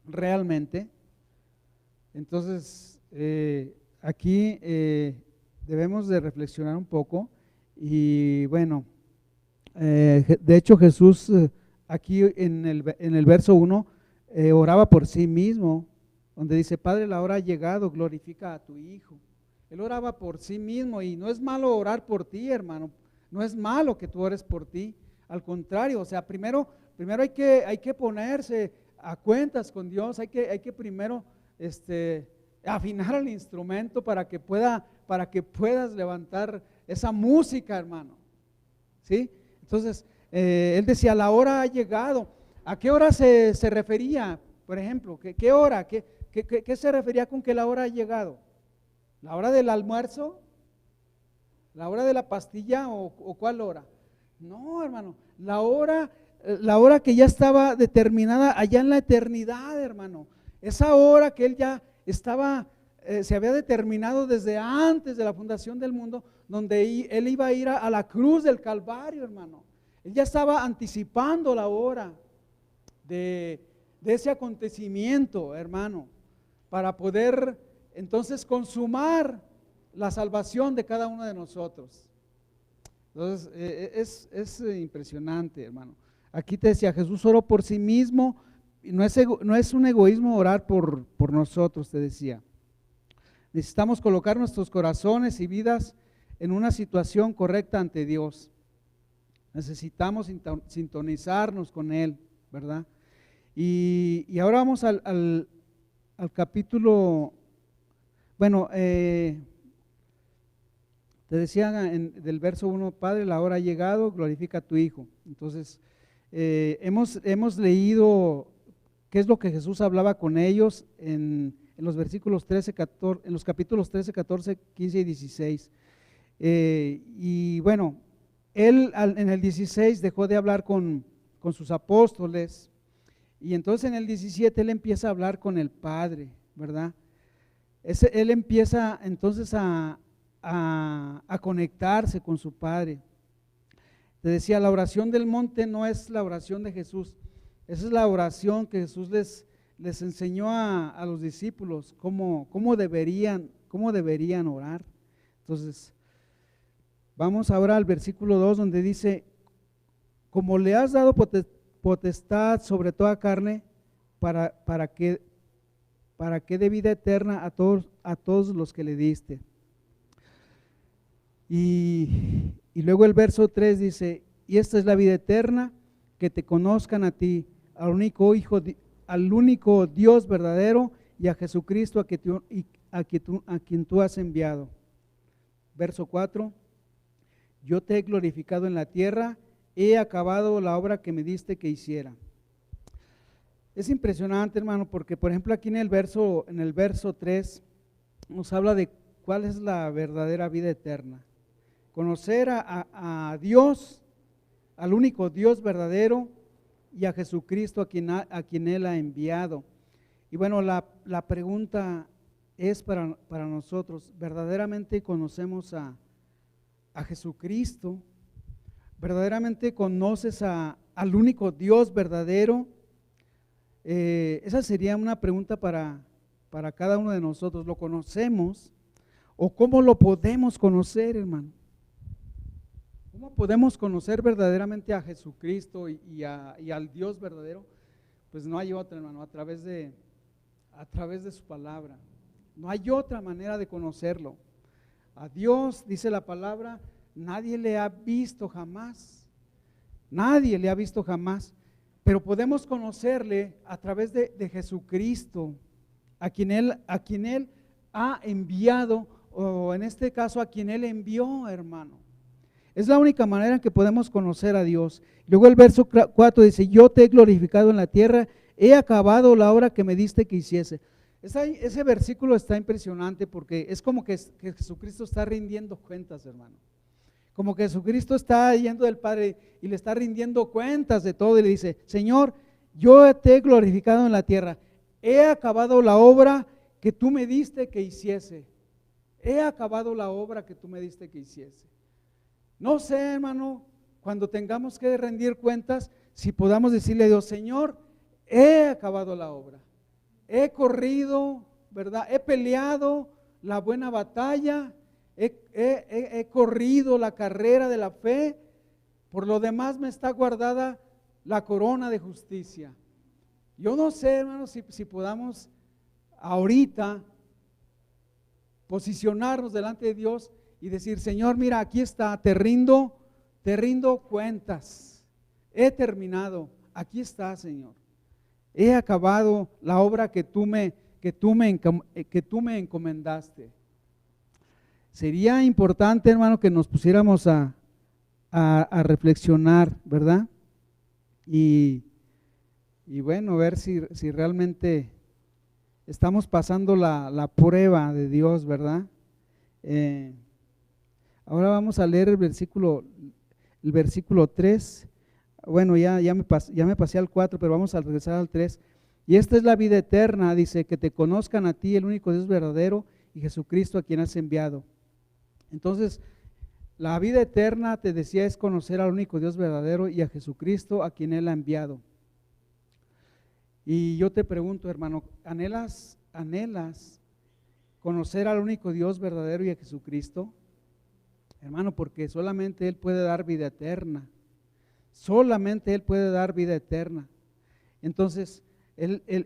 realmente? Entonces, aquí debemos de reflexionar un poco y bueno, de hecho Jesús aquí en el verso 1 oraba por sí mismo, donde dice: Padre, la hora ha llegado, glorifica a tu Hijo. Él oraba por sí mismo y no es malo orar por ti, hermano, no es malo que tú ores por ti, al contrario, o sea, primero hay que ponerse a cuentas con Dios, hay que primero afinar el instrumento para que puedas levantar esa música, hermano, ¿sí? Entonces, él decía: la hora ha llegado. ¿A qué hora se refería? Por ejemplo, ¿qué hora? ¿Qué se refería con que la hora ha llegado? ¿La hora del almuerzo? ¿La hora de la pastilla o cuál hora? No, hermano, la hora que ya estaba determinada allá en la eternidad, hermano. Esa hora que él ya estaba, se había determinado desde antes de la fundación del mundo, donde él iba a ir a la cruz del Calvario, hermano. Él ya estaba anticipando la hora de ese acontecimiento, hermano, para poder entonces consumar la salvación de cada uno de nosotros. Entonces, es impresionante, hermano. Aquí te decía, Jesús oró por sí mismo, y no es un egoísmo orar por nosotros, te decía. Necesitamos colocar nuestros corazones y vidas en una situación correcta ante Dios. Necesitamos sintonizarnos con Él, ¿verdad? Y ahora vamos al capítulo, bueno, te decía del verso 1, Padre, la hora ha llegado, glorifica a tu Hijo. Entonces, hemos leído qué es lo que Jesús hablaba con ellos en los versículos 13, 14, en los capítulos 13, 14, 15 y 16. Y bueno, Él en el 16 dejó de hablar con sus apóstoles, y entonces en el 17 Él empieza a hablar con el Padre, ¿verdad? Él empieza entonces a conectarse con su Padre. Te decía, la oración del monte no es la oración de Jesús, esa es la oración que Jesús les enseñó a los discípulos, cómo deberían orar. Entonces, vamos ahora al versículo 2, donde dice: como le has dado potestad sobre toda carne, para que dé vida eterna a todos los que le diste. Y luego el verso 3 dice: y esta es la vida eterna, que te conozcan a ti, al único Dios verdadero, y a Jesucristo a quien tú has enviado. Verso 4: yo te he glorificado en la tierra, he acabado la obra que me diste que hiciera. Es impresionante, hermano, porque por ejemplo aquí en el verso 3 nos habla de cuál es la verdadera vida eterna. Conocer a Dios, al único Dios verdadero, y a Jesucristo a quien Él ha enviado. Y bueno, la pregunta es para nosotros: ¿verdaderamente conocemos a Jesucristo? ¿Verdaderamente conoces al único Dios verdadero? Esa sería una pregunta para cada uno de nosotros. ¿Lo conocemos? ¿O cómo lo podemos conocer, hermano? ¿Cómo podemos conocer verdaderamente a Jesucristo y al Dios verdadero? Pues no hay otra, hermano, a través de su palabra. No hay otra manera de conocerlo. A Dios, dice la palabra, nadie le ha visto jamás. Nadie le ha visto jamás. Pero podemos conocerle a través de Jesucristo, a quien Él ha enviado, o en este caso a quien Él envió, hermano. Es la única manera en que podemos conocer a Dios. Luego el verso 4 dice: yo te he glorificado en la tierra, he acabado la obra que me diste que hiciese. Ese versículo está impresionante porque es como que Jesucristo está rindiendo cuentas, hermano. Como que Jesucristo está yendo del Padre y le está rindiendo cuentas de todo y le dice, Señor, yo te he glorificado en la tierra, he acabado la obra que tú me diste que hiciese. He acabado la obra que tú me diste que hiciese. No sé, hermano, cuando tengamos que rendir cuentas, si podamos decirle a Dios, Señor, he acabado la obra. He corrido, ¿verdad? He peleado la buena batalla, he corrido la carrera de la fe, por lo demás me está guardada la corona de justicia. Yo no sé, hermano, si podamos ahorita posicionarnos delante de Dios y decir, Señor, mira, aquí está, te rindo cuentas, he terminado, aquí está, Señor. He acabado la obra que tú me encomendaste. Sería importante, hermano, que nos pusiéramos a reflexionar, ¿verdad? Y bueno, ver si realmente estamos pasando la prueba de Dios, ¿verdad? Ahora vamos a leer el versículo 3. Bueno, ya me pasé al 4, pero vamos a regresar al 3. Y esta es la vida eterna, dice, que te conozcan a ti, el único Dios verdadero, y Jesucristo a quien has enviado. Entonces, la vida eterna, te decía, es conocer al único Dios verdadero y a Jesucristo a quien Él ha enviado. Y yo te pregunto, hermano, ¿anhelas conocer al único Dios verdadero y a Jesucristo? Hermano, porque solamente Él puede dar vida eterna. Solamente Él puede dar vida eterna. Entonces,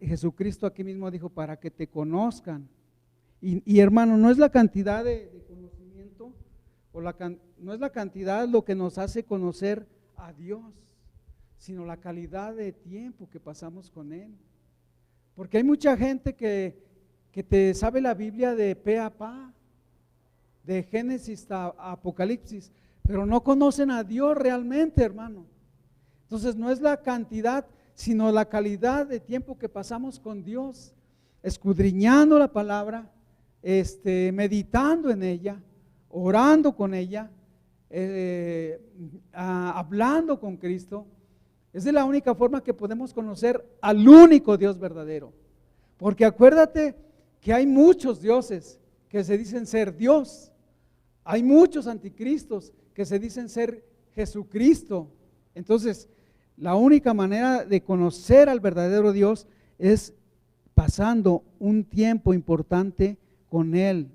Jesucristo aquí mismo dijo, para que te conozcan. Y hermano, no es la cantidad de conocimiento, no es la cantidad lo que nos hace conocer a Dios, sino la calidad de tiempo que pasamos con Él. Porque hay mucha gente que te sabe la Biblia de pe a pa, de Génesis a Apocalipsis, pero no conocen a Dios realmente, hermano. Entonces no es la cantidad, sino la calidad de tiempo que pasamos con Dios, escudriñando la palabra, meditando en ella, orando con ella, hablando con Cristo. Esa es la única forma que podemos conocer al único Dios verdadero. Porque acuérdate que hay muchos dioses que se dicen ser Dios. Hay muchos anticristos que se dicen ser Jesucristo. Entonces, la única manera de conocer al verdadero Dios es pasando un tiempo importante con Él.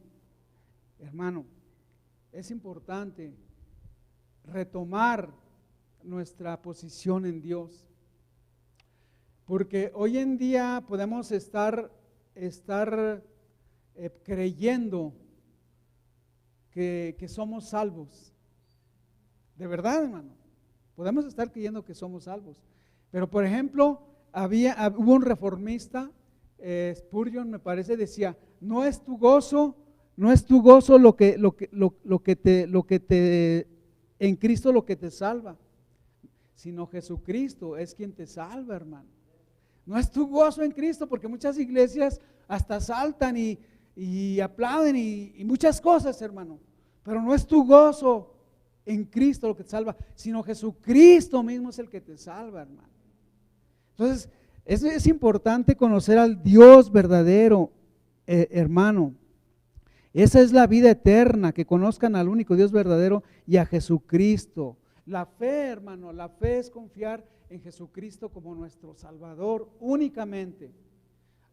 Hermano, es importante retomar nuestra posición en Dios, porque hoy en día podemos estar creyendo que somos salvos. De verdad, hermano, podemos estar creyendo que somos salvos. Pero por ejemplo, hubo un reformista, Spurgeon me parece, decía, no es tu gozo lo que te en Cristo lo que te salva, sino Jesucristo es quien te salva, hermano. No es tu gozo en Cristo, porque muchas iglesias hasta saltan y aplauden y muchas cosas, hermano, pero no es tu gozo en Cristo lo que te salva, sino Jesucristo mismo es el que te salva, hermano. Entonces, es importante conocer al Dios verdadero, hermano. Esa es la vida eterna, que conozcan al único Dios verdadero y a Jesucristo. La fe, hermano, la fe es confiar en Jesucristo como nuestro Salvador únicamente.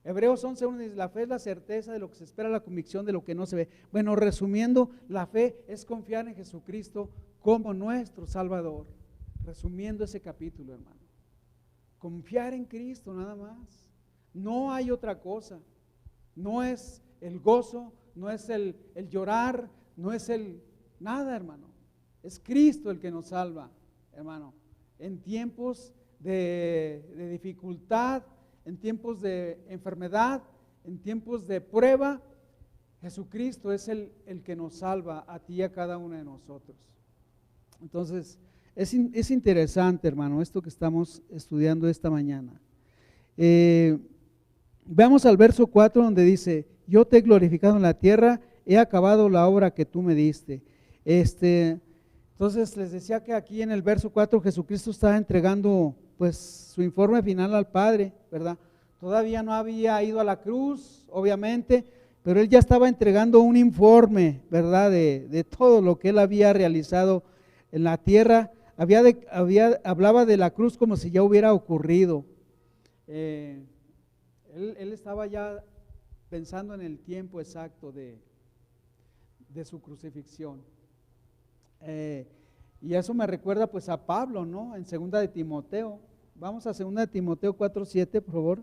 Hebreos 11:1 dice, la fe es la certeza de lo que se espera, la convicción de lo que no se ve. Bueno, resumiendo, la fe es confiar en Jesucristo como nuestro Salvador. Resumiendo ese capítulo, hermano. Confiar en Cristo nada más. No hay otra cosa. No es el gozo, no es el llorar, no es nada, hermano. Es Cristo el que nos salva, hermano. En tiempos de dificultad, en tiempos de enfermedad, en tiempos de prueba, Jesucristo es el que nos salva a ti y a cada uno de nosotros. Entonces, es interesante, hermano, esto que estamos estudiando esta mañana. Veamos al verso 4 donde dice, yo te he glorificado en la tierra, he acabado la obra que tú me diste. Entonces les decía que aquí en el verso 4 Jesucristo estaba entregando pues su informe final al Padre, ¿verdad? Todavía no había ido a la cruz, obviamente, pero él ya estaba entregando un informe, ¿verdad? De todo lo que él había realizado en la tierra. Hablaba de la cruz como si ya hubiera ocurrido. Él estaba ya pensando en el tiempo exacto de su crucifixión. Y eso me recuerda pues a Pablo, ¿no? En 2 de Timoteo. Vamos a 2 de Timoteo 4:7, por favor.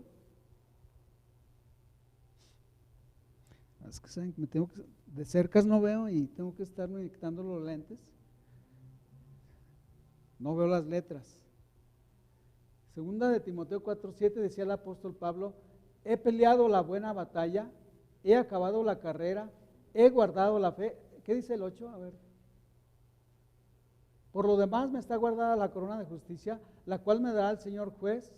Es que ¿saben? De cerca no veo y tengo que estarme quitando los lentes. No veo las letras. 2 de Timoteo 4:7 decía el apóstol Pablo, he peleado la buena batalla, he acabado la carrera, he guardado la fe. ¿Qué dice el 8? A ver. Por lo demás me está guardada la corona de justicia, la cual me dará el Señor juez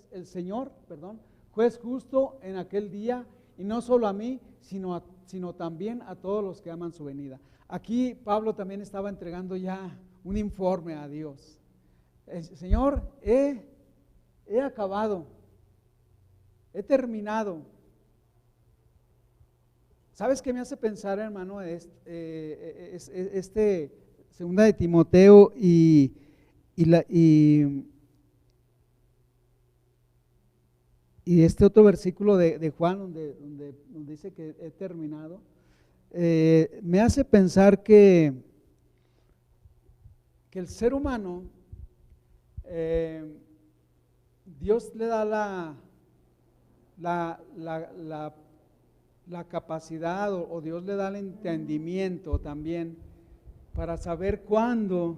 justo en aquel día, y no solo a mí, sino también a todos los que aman su venida. Aquí Pablo también estaba entregando ya un informe a Dios. Señor, he acabado, he terminado. ¿Sabes qué me hace pensar, hermano? Segunda de Timoteo y este otro versículo de Juan donde dice que he terminado, me hace pensar que el ser humano, Dios le da la capacidad o Dios le da el entendimiento también para saber cuándo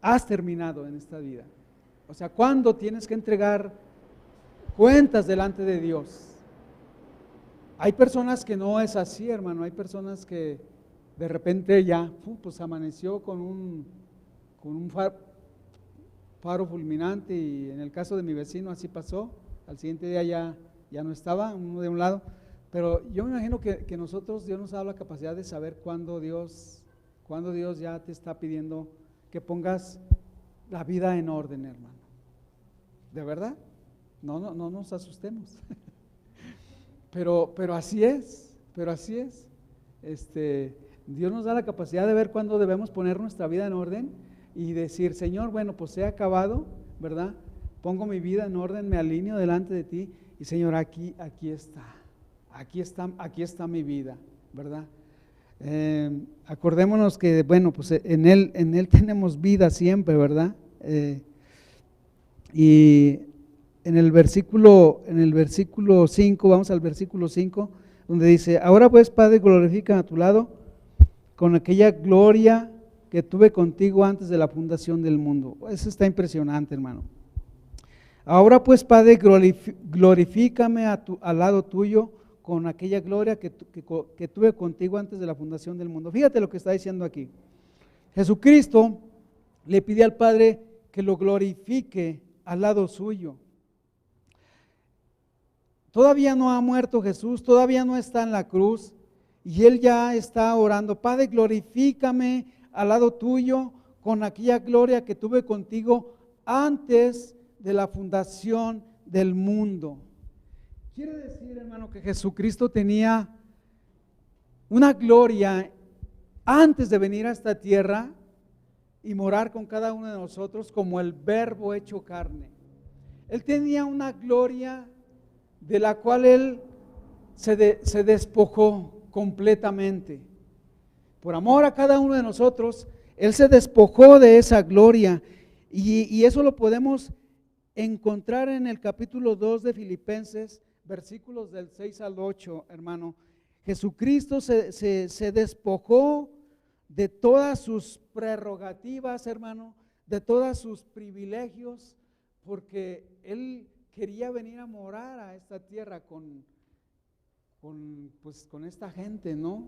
has terminado en esta vida. O sea, cuándo tienes que entregar cuentas delante de Dios. Hay personas que no es así, hermano. Hay personas que de repente ya, pues amaneció con un faro fulminante, y en el caso de mi vecino así pasó. Al siguiente día ya no estaba, uno de un lado. Pero yo me imagino que nosotros, Dios nos ha dado la capacidad de saber cuándo Dios ya te está pidiendo que pongas la vida en orden, hermano. ¿De verdad? No nos asustemos. Pero así es, Dios nos da la capacidad de ver cuándo debemos poner nuestra vida en orden y decir, Señor, bueno, pues he acabado, ¿verdad? Pongo mi vida en orden, me alineo delante de ti y Señor, aquí está mi vida, ¿verdad? Acordémonos que, bueno, pues en Él tenemos vida siempre, ¿verdad? Y en el versículo 5, vamos al versículo 5, donde dice, ahora pues, Padre, glorifica a tu lado con aquella gloria que tuve contigo antes de la fundación del mundo. Eso está impresionante, hermano. Ahora pues, Padre, glorifícame al lado tuyo con aquella gloria que tuve contigo antes de la fundación del mundo. Fíjate lo que está diciendo aquí. Jesucristo le pide al Padre que lo glorifique al lado suyo. Todavía no ha muerto Jesús, todavía no está en la cruz, y Él ya está orando, Padre, glorifícame al lado tuyo con aquella gloria que tuve contigo antes de la fundación del mundo. Quiere decir, hermano, que Jesucristo tenía una gloria antes de venir a esta tierra y morar con cada uno de nosotros como el Verbo hecho carne. Él tenía una gloria de la cual Él se despojó completamente. Por amor a cada uno de nosotros, Él se despojó de esa gloria, y eso lo podemos encontrar en el capítulo 2 de Filipenses, versículos del 6 al 8, hermano. Jesucristo se despojó de todas sus prerrogativas, hermano, de todos sus privilegios, porque Él quería venir a morar a esta tierra con esta gente, ¿no?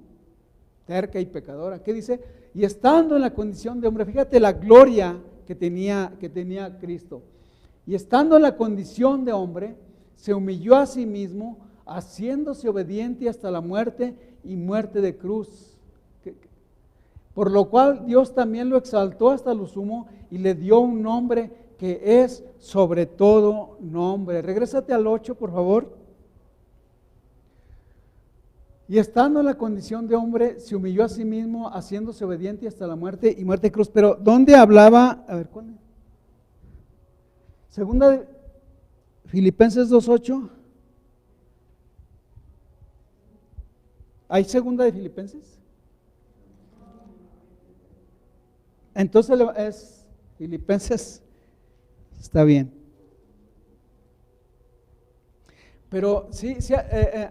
Terca y pecadora. ¿Qué dice? Y estando en la condición de hombre, fíjate la gloria que tenía Cristo. y estando en la condición de hombre, se humilló a sí mismo, haciéndose obediente hasta la muerte y muerte de cruz. Por lo cual Dios también lo exaltó hasta lo sumo y le dio un nombre que es sobre todo nombre. Regrésate al 8, por favor. Y estando en la condición de hombre, se humilló a sí mismo, haciéndose obediente hasta la muerte y muerte de cruz. Pero ¿dónde hablaba? A ver, ¿cuál? Segunda de Filipenses 2:8. ¿Hay segunda de Filipenses? Entonces es Filipenses, está bien. Pero sí,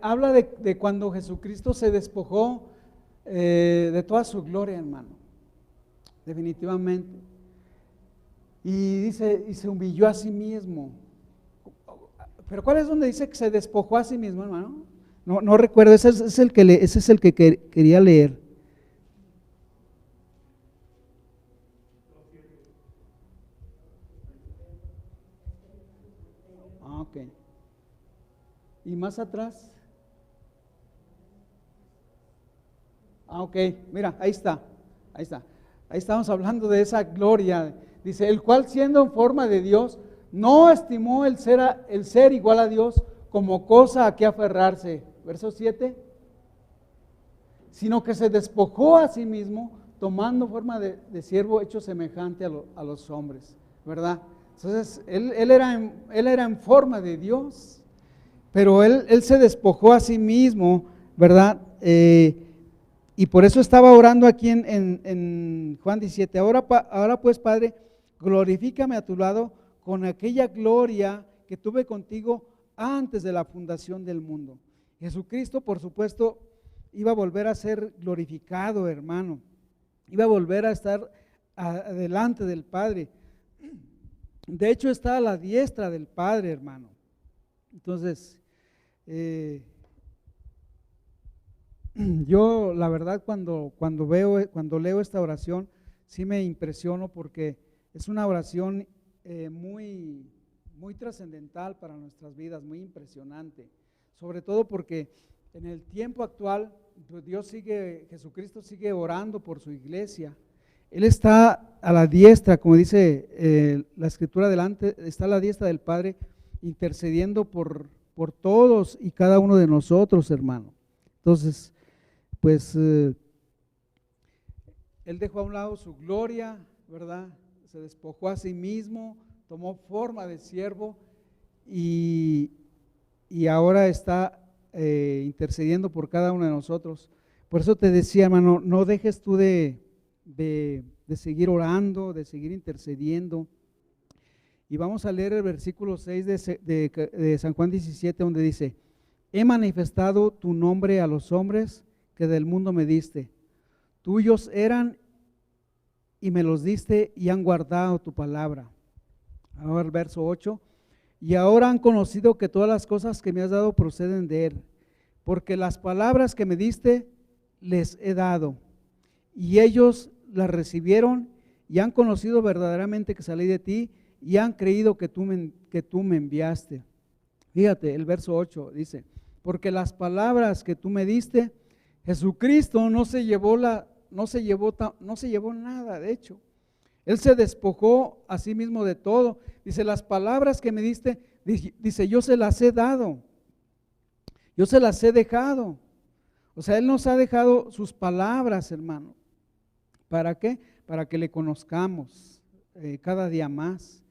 habla de cuando Jesucristo se despojó de toda su gloria, hermano, definitivamente. Y dice, y se humilló a sí mismo. Pero ¿cuál es donde dice que se despojó a sí mismo, hermano? No recuerdo, ese es el que quería leer. Ok. ¿Y más atrás? Ok, mira, ahí está. Ahí estamos hablando de esa gloria. Dice, el cual siendo en forma de Dios, no estimó el ser igual a Dios como cosa a que aferrarse. Verso 7. Sino que se despojó a sí mismo, tomando forma de siervo hecho semejante a los hombres, ¿verdad? Entonces, él era en forma de Dios, pero él se despojó a sí mismo, ¿verdad? Y por eso estaba orando aquí en Juan 17. Ahora pues, Padre, glorifícame a tu lado con aquella gloria que tuve contigo antes de la fundación del mundo. Jesucristo, por supuesto, iba a volver a ser glorificado, hermano. Iba a volver a estar delante del Padre. De hecho, está a la diestra del Padre, hermano. Entonces, yo la verdad cuando leo esta oración, sí me impresiono porque es una oración muy trascendental para nuestras vidas, muy impresionante. Sobre todo porque en el tiempo actual, pues Jesucristo sigue orando por su iglesia. Él está a la diestra, como dice la escritura delante, está a la diestra del Padre, intercediendo por todos y cada uno de nosotros, hermano. Entonces, pues, Él dejó a un lado su gloria, ¿verdad? Se despojó a sí mismo, tomó forma de siervo y ahora está intercediendo por cada uno de nosotros. Por eso te decía, hermano, no dejes tú de seguir orando, de seguir intercediendo. Y vamos a leer el versículo 6 de San Juan 17, donde dice, he manifestado tu nombre a los hombres que del mundo me diste. Tuyos eran y me los diste y han guardado tu palabra. Ahora el verso 8, y ahora han conocido que todas las cosas que me has dado proceden de Él, porque las palabras que me diste les he dado, y ellos las recibieron y han conocido verdaderamente que salí de ti y han creído que tú me enviaste. Fíjate, el verso 8 dice, porque las palabras que tú me diste, Jesucristo no se llevó nada, de hecho. Él se despojó a sí mismo de todo. Dice, las palabras que me diste, dice, yo se las he dado. Yo se las he dejado. O sea, Él nos ha dejado sus palabras, hermano. ¿Para qué? Para que le conozcamos cada día más.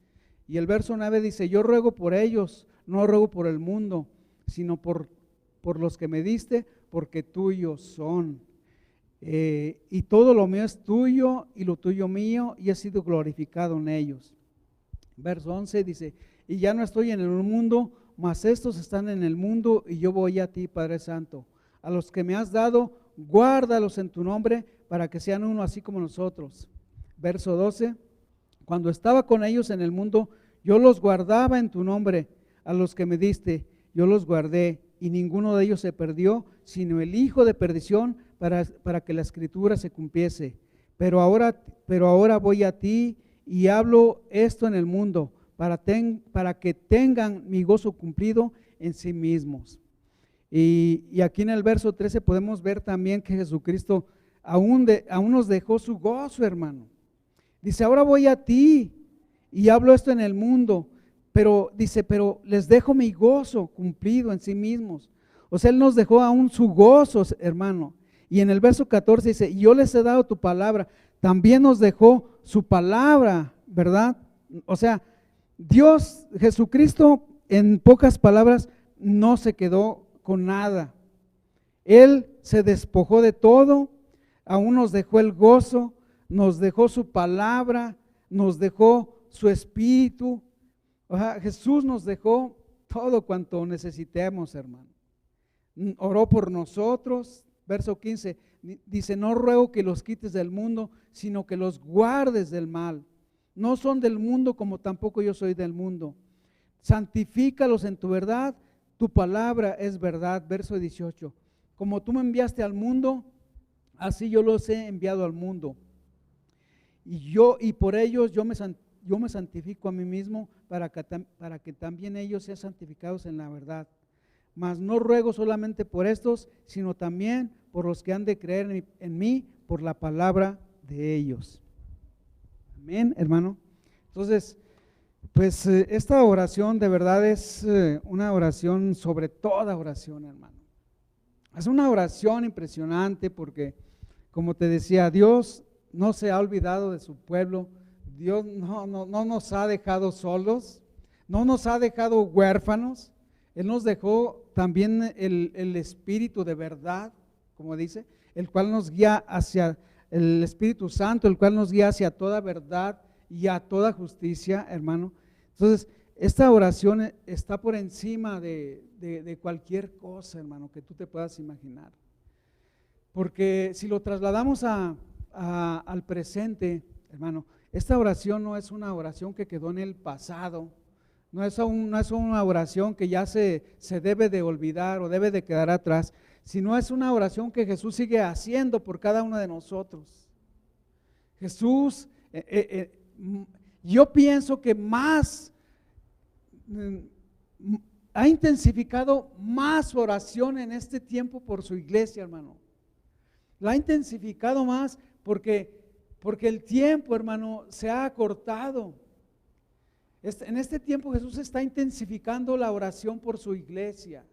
Y el verso 9 dice, yo ruego por ellos, no ruego por el mundo, sino por los que me diste, porque tuyos son. Y todo lo mío es tuyo y lo tuyo mío, y he sido glorificado en ellos. Verso 11 dice, y ya no estoy en el mundo, mas estos están en el mundo, y yo voy a ti, Padre Santo. A los que me has dado, guárdalos en tu nombre, para que sean uno así como nosotros. Verso 12, cuando estaba con ellos en el mundo, yo los guardaba en tu nombre. A los que me diste, yo los guardé, y ninguno de ellos se perdió, sino el hijo de perdición, para que la escritura se cumpliese. Pero ahora voy a ti y hablo esto en el mundo, para que tengan mi gozo cumplido en sí mismos. Y aquí en el verso 13 podemos ver también que Jesucristo aún nos dejó su gozo, hermano. Dice, ahora voy a ti y hablo esto en el mundo, pero dice, pero les dejo mi gozo cumplido en sí mismos. O sea, Él nos dejó aún su gozo, hermano. Y en el verso 14 dice, yo les he dado tu palabra. También nos dejó su palabra, ¿verdad? O sea, Dios, Jesucristo, en pocas palabras, no se quedó con nada. Él se despojó de todo, aún nos dejó el gozo, nos dejó su palabra, nos dejó su espíritu. O sea, Jesús nos dejó todo cuanto necesitemos, hermano. Oró por nosotros. Verso 15 dice, no ruego que los quites del mundo, sino que los guardes del mal. No son del mundo como tampoco yo soy del mundo. Santifícalos en tu verdad, tu palabra es verdad. Verso 18, como tú me enviaste al mundo, así yo los he enviado al mundo. Y por ellos yo me santifico a mí mismo para que también ellos sean santificados en la verdad. Mas no ruego solamente por estos, sino también por los que han de creer en mí por la palabra de ellos. Amén, hermano. Entonces, pues esta oración de verdad es una oración sobre toda oración, hermano. Es una oración impresionante porque, como te decía, Dios no se ha olvidado de su pueblo. Dios no nos ha dejado solos, no nos ha dejado huérfanos. Él nos dejó también el Espíritu de verdad, como dice, el cual nos guía hacia el Espíritu Santo, el cual nos guía hacia toda verdad y a toda justicia, hermano. Entonces, esta oración está por encima de cualquier cosa, hermano, que tú te puedas imaginar. Porque si lo trasladamos al presente, hermano, esta oración no es una oración que quedó en el pasado. No es una oración que ya se debe de olvidar o debe de quedar atrás, sino es una oración que Jesús sigue haciendo por cada uno de nosotros. Jesús, yo pienso que ha intensificado más su oración en este tiempo por su iglesia, hermano. La ha intensificado más porque el tiempo, hermano, se ha acortado. En este tiempo Jesús está intensificando la oración por su iglesia.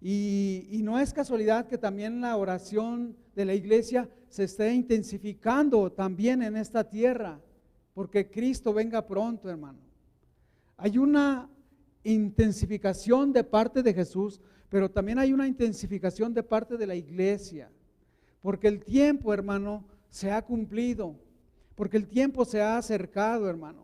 Y no es casualidad que también la oración de la iglesia se esté intensificando también en esta tierra, porque Cristo venga pronto, hermano. Hay una intensificación de parte de Jesús, pero también hay una intensificación de parte de la iglesia, porque el tiempo, hermano, se ha cumplido, porque el tiempo se ha acercado, hermano.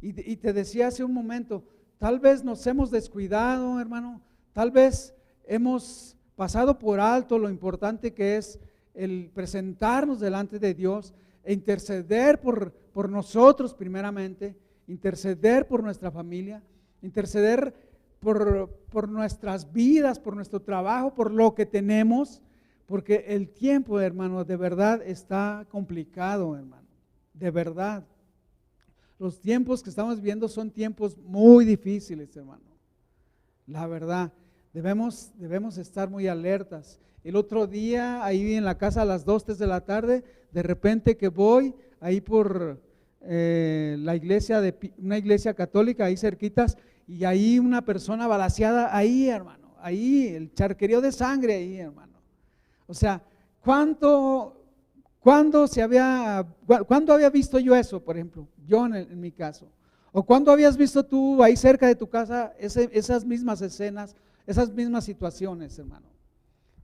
Y te decía hace un momento, tal vez nos hemos descuidado, hermano, tal vez hemos pasado por alto lo importante que es el presentarnos delante de Dios e interceder por nosotros primeramente, interceder por nuestra familia, interceder por nuestras vidas, por nuestro trabajo, por lo que tenemos, porque el tiempo, hermano, de verdad está complicado, hermano, de verdad. Los tiempos que estamos viviendo son tiempos muy difíciles, hermano. La verdad, debemos estar muy alertas. El otro día, ahí en la casa a las 2, 3 de la tarde, de repente que voy ahí por la iglesia, una iglesia católica, ahí cerquitas, y ahí una persona balaceada, ahí, hermano, ahí, el charquerío de sangre ahí, hermano. O sea, ¿cuándo había visto yo eso, por ejemplo? Yo en mi caso. ¿O cuándo habías visto tú ahí cerca de tu casa esas mismas escenas, esas mismas situaciones, hermano?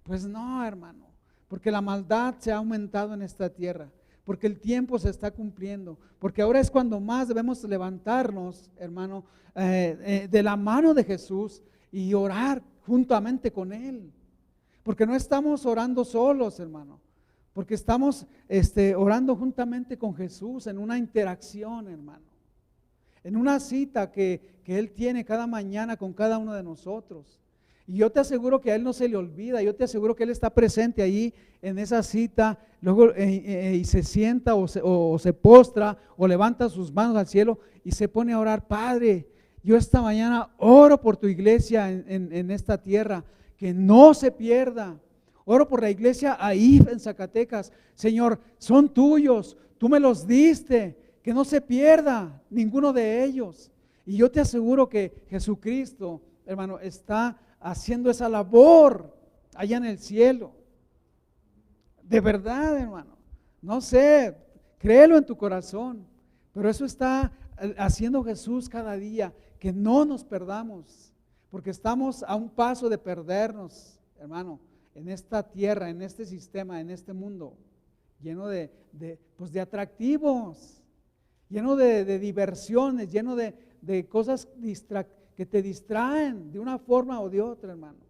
Pues no, hermano, porque la maldad se ha aumentado en esta tierra, porque el tiempo se está cumpliendo, porque ahora es cuando más debemos levantarnos, hermano, de la mano de Jesús y orar juntamente con Él, porque no estamos orando solos, hermano. Porque estamos orando juntamente con Jesús en una interacción, hermano. En una cita que Él tiene cada mañana con cada uno de nosotros. Y yo te aseguro que a Él no se le olvida, yo te aseguro que Él está presente ahí en esa cita, luego y se sienta o se postra o levanta sus manos al cielo y se pone a orar. Padre, yo esta mañana oro por tu iglesia en esta tierra, que no se pierda. Oro por la iglesia ahí en Zacatecas. Señor, son tuyos, tú me los diste, que no se pierda ninguno de ellos. Y yo te aseguro que Jesucristo, hermano, está haciendo esa labor allá en el cielo. De verdad, hermano. No sé, créelo en tu corazón. Pero eso está haciendo Jesús cada día, que no nos perdamos, porque estamos a un paso de perdernos, hermano, en esta tierra, en este sistema, en este mundo, lleno de atractivos, lleno de diversiones, lleno de cosas que te distraen de una forma o de otra, hermano.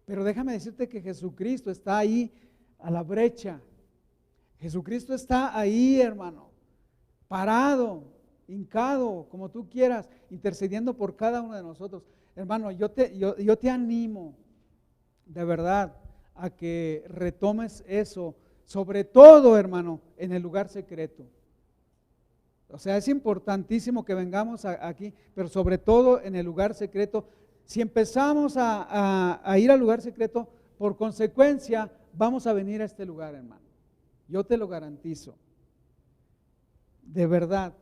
Pero déjame decirte que Jesucristo está ahí a la brecha. Jesucristo está ahí, hermano, parado, hincado, como tú quieras, intercediendo por cada uno de nosotros. Hermano, yo te animo de verdad a que retomes eso, sobre todo, hermano, en el lugar secreto. O sea, es importantísimo que vengamos aquí, pero sobre todo en el lugar secreto. Si empezamos a ir al lugar secreto, por consecuencia, vamos a venir a este lugar, hermano. Yo te lo garantizo. De verdad,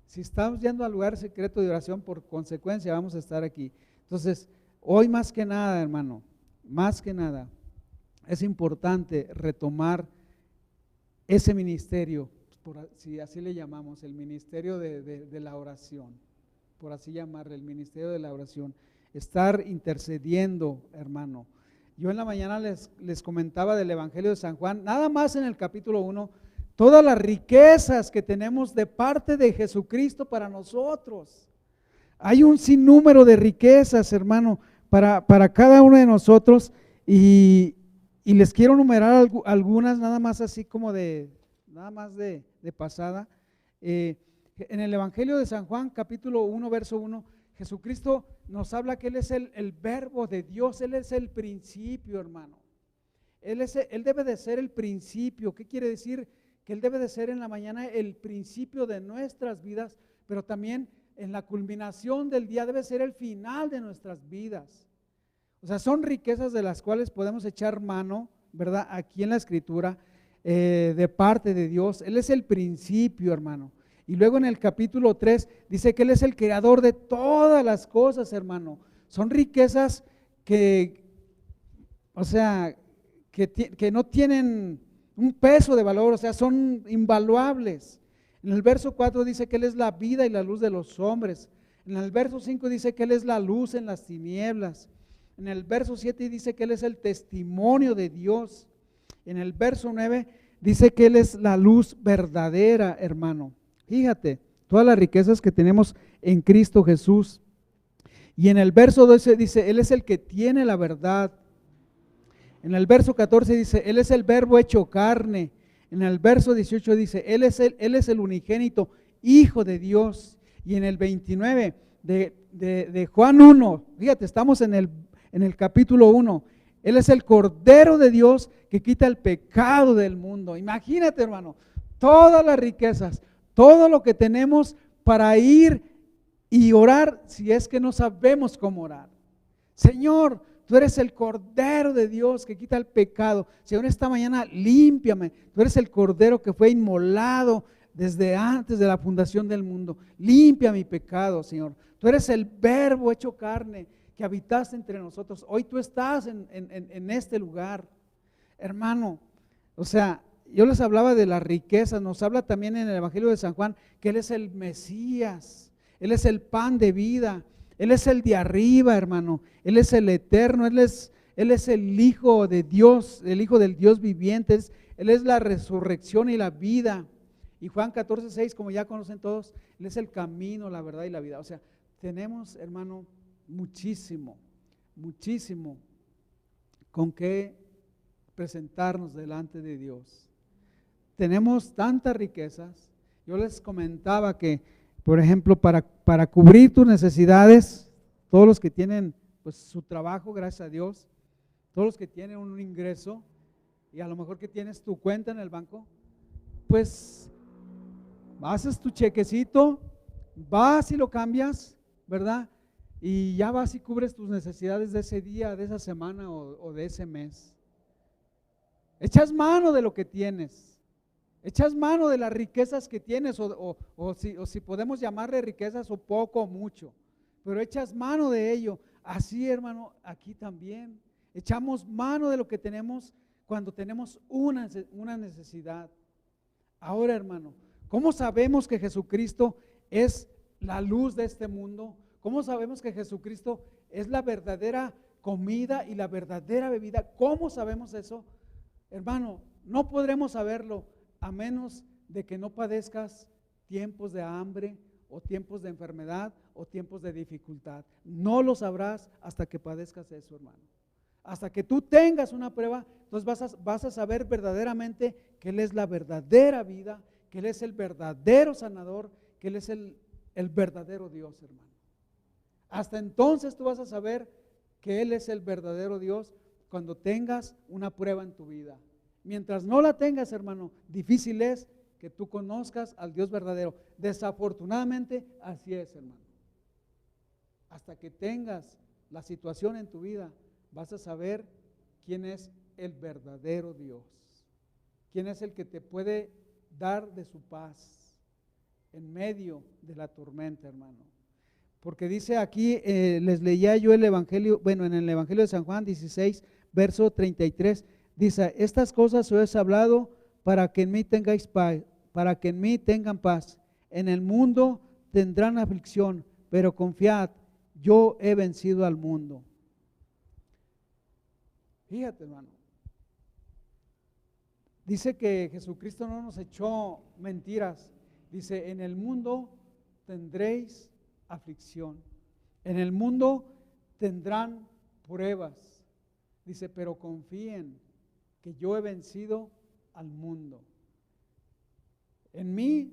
si estamos yendo al lugar secreto de oración, por consecuencia vamos a estar aquí. Entonces, hoy más que nada, hermano, más que nada, es importante retomar ese ministerio, si así le llamamos, el ministerio de la oración, por así llamarle, el ministerio de la oración. Estar intercediendo, hermano. Yo en la mañana les comentaba del Evangelio de San Juan, nada más en el capítulo 1, todas las riquezas que tenemos de parte de Jesucristo para nosotros. Hay un sinnúmero de riquezas, hermano, para cada uno de nosotros, y les quiero enumerar algunas, nada más así como de pasada. En el Evangelio de San Juan, capítulo 1, verso 1, Jesucristo nos habla que Él es el verbo de Dios, Él es el principio, hermano. Él debe de ser el principio. ¿Qué quiere decir? Que Él debe de ser en la mañana el principio de nuestras vidas, pero también en la culminación del día debe ser el final de nuestras vidas. O sea, son riquezas de las cuales podemos echar mano, ¿verdad? Aquí en la Escritura, de parte de Dios. Él es el principio, hermano. Y luego en el capítulo 3 dice que Él es el creador de todas las cosas, hermano. Son riquezas que no tienen un peso de valor, o sea, son invaluables. En el verso 4 dice que Él es la vida y la luz de los hombres. En el verso 5 dice que Él es la luz en las tinieblas. En el verso 7 dice que Él es el testimonio de Dios. En el verso 9 dice que Él es la luz verdadera, hermano. Fíjate, todas las riquezas que tenemos en Cristo Jesús. Y en el verso 12 dice, Él es el que tiene la verdad. En el verso 14 dice, Él es el verbo hecho carne. En el verso 18 dice, Él es el unigénito, Hijo de Dios. Y en el 29 de Juan 1, fíjate, estamos en el capítulo 1, Él es el Cordero de Dios que quita el pecado del mundo. Imagínate, hermano, todas las riquezas, todo lo que tenemos para ir y orar si es que no sabemos cómo orar. Señor, tú eres el Cordero de Dios que quita el pecado. Señor, esta mañana límpiame. Tú eres el Cordero que fue inmolado desde antes de la fundación del mundo. Limpia mi pecado, Señor. Tú eres el verbo hecho carne que habitaste entre nosotros. Hoy tú estás en este lugar. Hermano, o sea, yo les hablaba de las riquezas, nos habla también en el Evangelio de San Juan que Él es el Mesías, Él es el pan de vida, Él es el de arriba, hermano, Él es el eterno, Él es el Hijo de Dios, el Hijo del Dios viviente, Él es la resurrección y la vida. Y Juan 14:6, como ya conocen todos, Él es el camino, la verdad y la vida. O sea, tenemos, hermano, muchísimo con qué presentarnos delante de Dios. Tenemos tantas riquezas. Yo les comentaba que, por ejemplo, para cubrir tus necesidades, todos los que tienen pues su trabajo, gracias a Dios. Todos los que tienen un ingreso y a lo mejor que tienes tu cuenta en el banco, pues haces tu chequecito, vas y lo cambias, ¿verdad? Y ya vas y cubres tus necesidades de ese día, de esa semana o de ese mes. Echas mano de lo que tienes, echas mano de las riquezas que tienes, o si podemos llamarle riquezas, o poco o mucho, pero echas mano de ello. Así, hermano, aquí también echamos mano de lo que tenemos cuando tenemos una necesidad. Ahora, hermano, ¿cómo sabemos que Jesucristo es la luz de este mundo? ¿Cómo sabemos que Jesucristo es la verdadera comida y la verdadera bebida? ¿Cómo sabemos eso? Hermano, no podremos saberlo a menos de que no padezcas tiempos de hambre o tiempos de enfermedad o tiempos de dificultad. No lo sabrás hasta que padezcas eso, hermano. Hasta que tú tengas una prueba, entonces vas a saber verdaderamente que Él es la verdadera vida, que Él es el verdadero sanador, que Él es el verdadero Dios, hermano. Hasta entonces tú vas a saber que Él es el verdadero Dios cuando tengas una prueba en tu vida. Mientras no la tengas, hermano, difícil es que tú conozcas al Dios verdadero. Desafortunadamente, así es, hermano. Hasta que tengas la situación en tu vida, vas a saber quién es el verdadero Dios. Quién es el que te puede dar de su paz en medio de la tormenta, hermano. Porque dice aquí, les leía yo el Evangelio, bueno, en el Evangelio de San Juan 16, verso 33, dice: estas cosas os he hablado para que en mí tengáis paz, para que en mí tengan paz. En el mundo tendrán aflicción, pero confiad, yo he vencido al mundo. Fíjate, hermano. Dice que Jesucristo no nos echó mentiras. Dice, en el mundo tendréis aflicción. En el mundo tendrán pruebas. Dice, pero confíen que yo he vencido al mundo. En mí,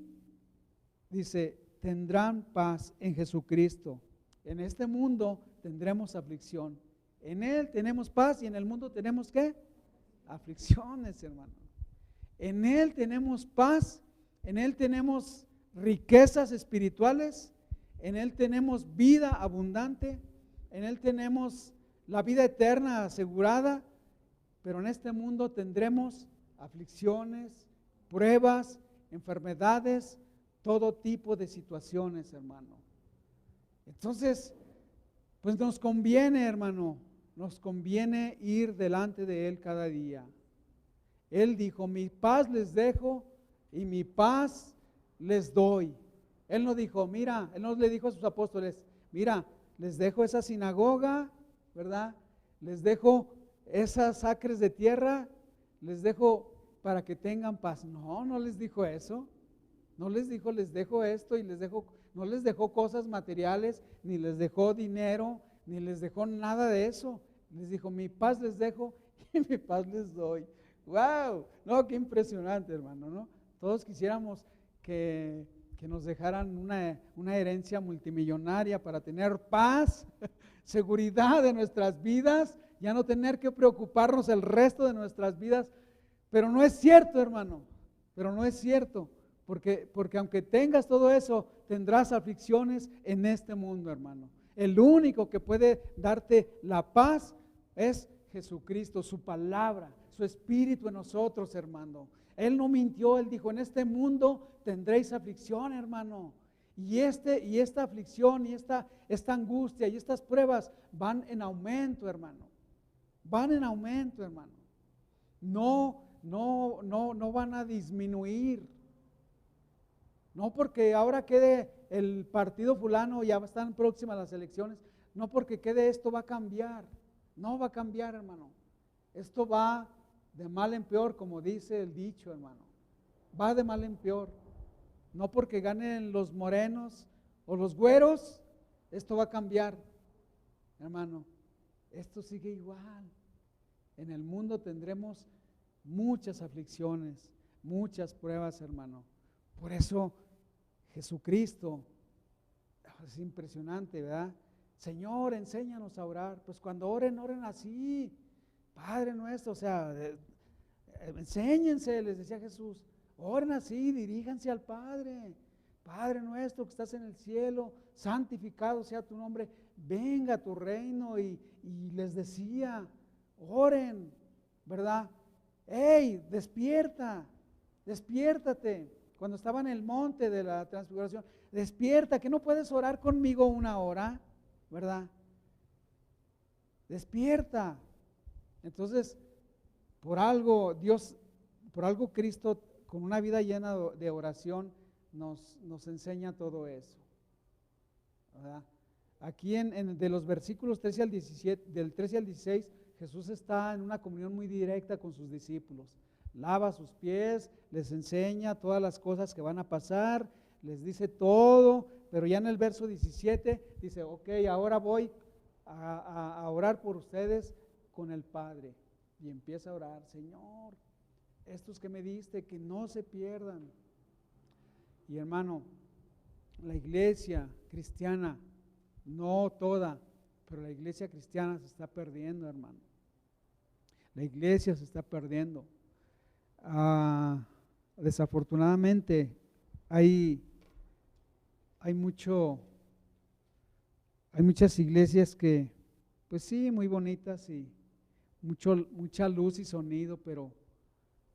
dice, tendrán paz en Jesucristo. En este mundo tendremos aflicción. En Él tenemos paz y en el mundo tenemos ¿qué? Aflicciones, hermano. En Él tenemos paz, en Él tenemos riquezas espirituales, en Él tenemos vida abundante, en Él tenemos la vida eterna asegurada, pero en este mundo tendremos aflicciones, pruebas, enfermedades, todo tipo de situaciones, hermano. Entonces, pues nos conviene, hermano, nos conviene ir delante de Él cada día. Él dijo, mi paz les dejo y mi paz les doy. Él no dijo, mira, Él no le dijo a sus apóstoles, mira, les dejo esa sinagoga, ¿verdad? Les dejo esas acres de tierra, les dejo para que tengan paz. No, no les dijo eso. No les dijo, les dejo esto y les dejo, no les dejó cosas materiales, ni les dejó dinero, ni les dejó nada de eso. Les dijo, mi paz les dejo y mi paz les doy. ¡Wow! No, qué impresionante, hermano, ¿no? Todos quisiéramos que nos dejaran una herencia multimillonaria para tener paz, seguridad de nuestras vidas, ya no tener que preocuparnos el resto de nuestras vidas. Pero no es cierto, hermano, pero no es cierto, porque aunque tengas todo eso, tendrás aflicciones en este mundo, hermano. El único que puede darte la paz es Jesucristo, su palabra, su espíritu en nosotros, hermano. Él no mintió, Él dijo, en este mundo tendréis aflicción, hermano. Y esta aflicción y esta angustia y estas pruebas van en aumento, hermano. Van en aumento, hermano. No van a disminuir. No porque ahora quede el partido fulano, ya están próximas las elecciones, no porque quede esto va a cambiar. No va a cambiar, hermano. Esto va de mal en peor, como dice el dicho, hermano. Va de mal en peor. No porque ganen los morenos o los güeros, esto va a cambiar, hermano. Esto sigue igual. En el mundo tendremos muchas aflicciones, muchas pruebas, hermano. Por eso Jesucristo, es impresionante, ¿verdad? Señor, enséñanos a orar. Pues cuando oren, oren así, Padre nuestro, o sea, enséñense, les decía Jesús, oren así, diríjanse al Padre. Padre nuestro que estás en el cielo, santificado sea tu nombre, venga a tu reino. Y les decía, oren, ¿verdad? ¡Ey, despierta! Despiértate. Cuando estaba en el monte de la transfiguración, despierta, que no puedes orar conmigo una hora, ¿verdad? Despierta. Entonces, por algo Cristo, con una vida llena de oración, nos enseña todo eso, ¿verdad? Aquí de los versículos 13 al 17, del 13 al 16, Jesús está en una comunión muy directa con sus discípulos. Lava sus pies, les enseña todas las cosas que van a pasar, les dice todo, pero ya en el verso 17 dice, ok, ahora voy a orar por ustedes con el Padre. Y empieza a orar, Señor, estos que me diste, que no se pierdan. Y hermano, la iglesia cristiana, no toda, pero la iglesia cristiana se está perdiendo, hermano. La iglesia se está perdiendo. Desafortunadamente hay muchas iglesias que, pues sí, muy bonitas y mucha luz y sonido, pero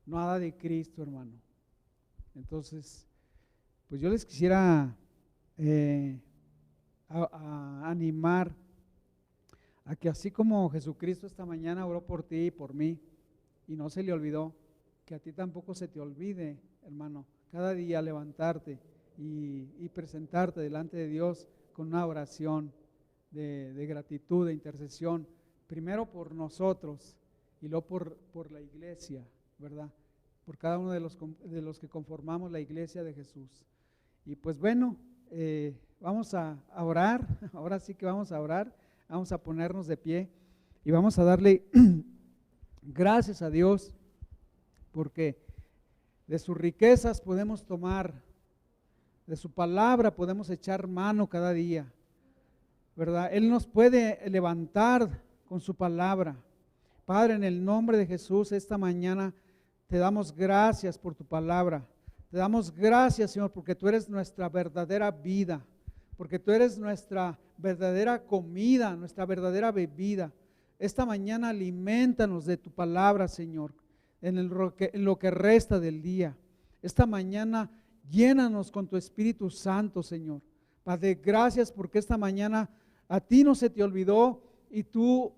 nada de Cristo, hermano. Entonces, pues yo les quisiera animar a que así como Jesucristo esta mañana oró por ti y por mí y no se le olvidó, que a ti tampoco se te olvide, hermano, cada día levantarte y presentarte delante de Dios con una oración de gratitud, de intercesión, primero por nosotros y luego por la iglesia, ¿verdad? Por cada uno de los que conformamos la iglesia de Jesús. Y pues bueno, vamos a orar, ahora sí que vamos a orar, vamos a ponernos de pie y vamos a darle gracias a Dios, porque de sus riquezas podemos tomar, de su palabra podemos echar mano cada día, ¿verdad? Él nos puede levantar con su palabra. Padre, en el nombre de Jesús, esta mañana te damos gracias por tu palabra. Te damos gracias, Señor, porque tú eres nuestra verdadera vida, porque tú eres nuestra verdadera comida, nuestra verdadera bebida. Esta mañana aliméntanos de tu palabra, Señor, en lo que resta del día. Esta mañana llénanos con tu Espíritu Santo, Señor. Padre, gracias porque esta mañana a ti no se te olvidó y tú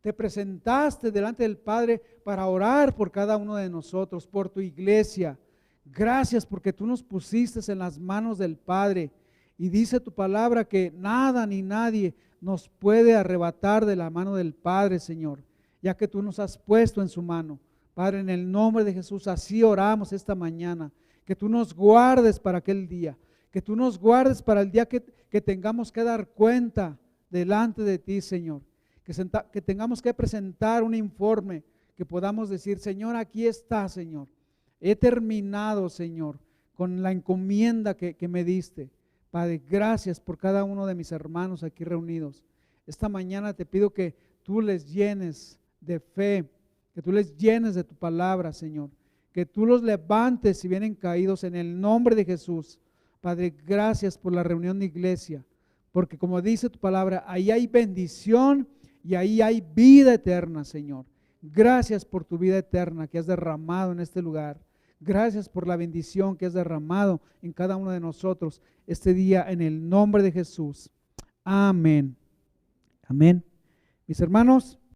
te presentaste delante del Padre para orar por cada uno de nosotros, por tu iglesia. Gracias porque tú nos pusiste en las manos del Padre y dice tu palabra que nada ni nadie nos puede arrebatar de la mano del Padre, Señor, ya que tú nos has puesto en su mano. Padre, en el nombre de Jesús, así oramos esta mañana, que tú nos guardes para aquel día, que tú nos guardes para el día que tengamos que dar cuenta delante de ti, Señor, que tengamos que presentar un informe, que podamos decir, Señor, aquí está, Señor, he terminado, Señor, con la encomienda que me diste. Padre, gracias por cada uno de mis hermanos aquí reunidos. Esta mañana te pido que tú les llenes de fe, que tú les llenes de tu palabra, Señor, que tú los levantes si vienen caídos en el nombre de Jesús. Padre, gracias por la reunión de iglesia, porque como dice tu palabra, ahí hay bendición y ahí hay vida eterna, Señor. Gracias por tu vida eterna que has derramado en este lugar. Gracias por la bendición que has derramado en cada uno de nosotros este día en el nombre de Jesús. Amén. Amén. Mis hermanos,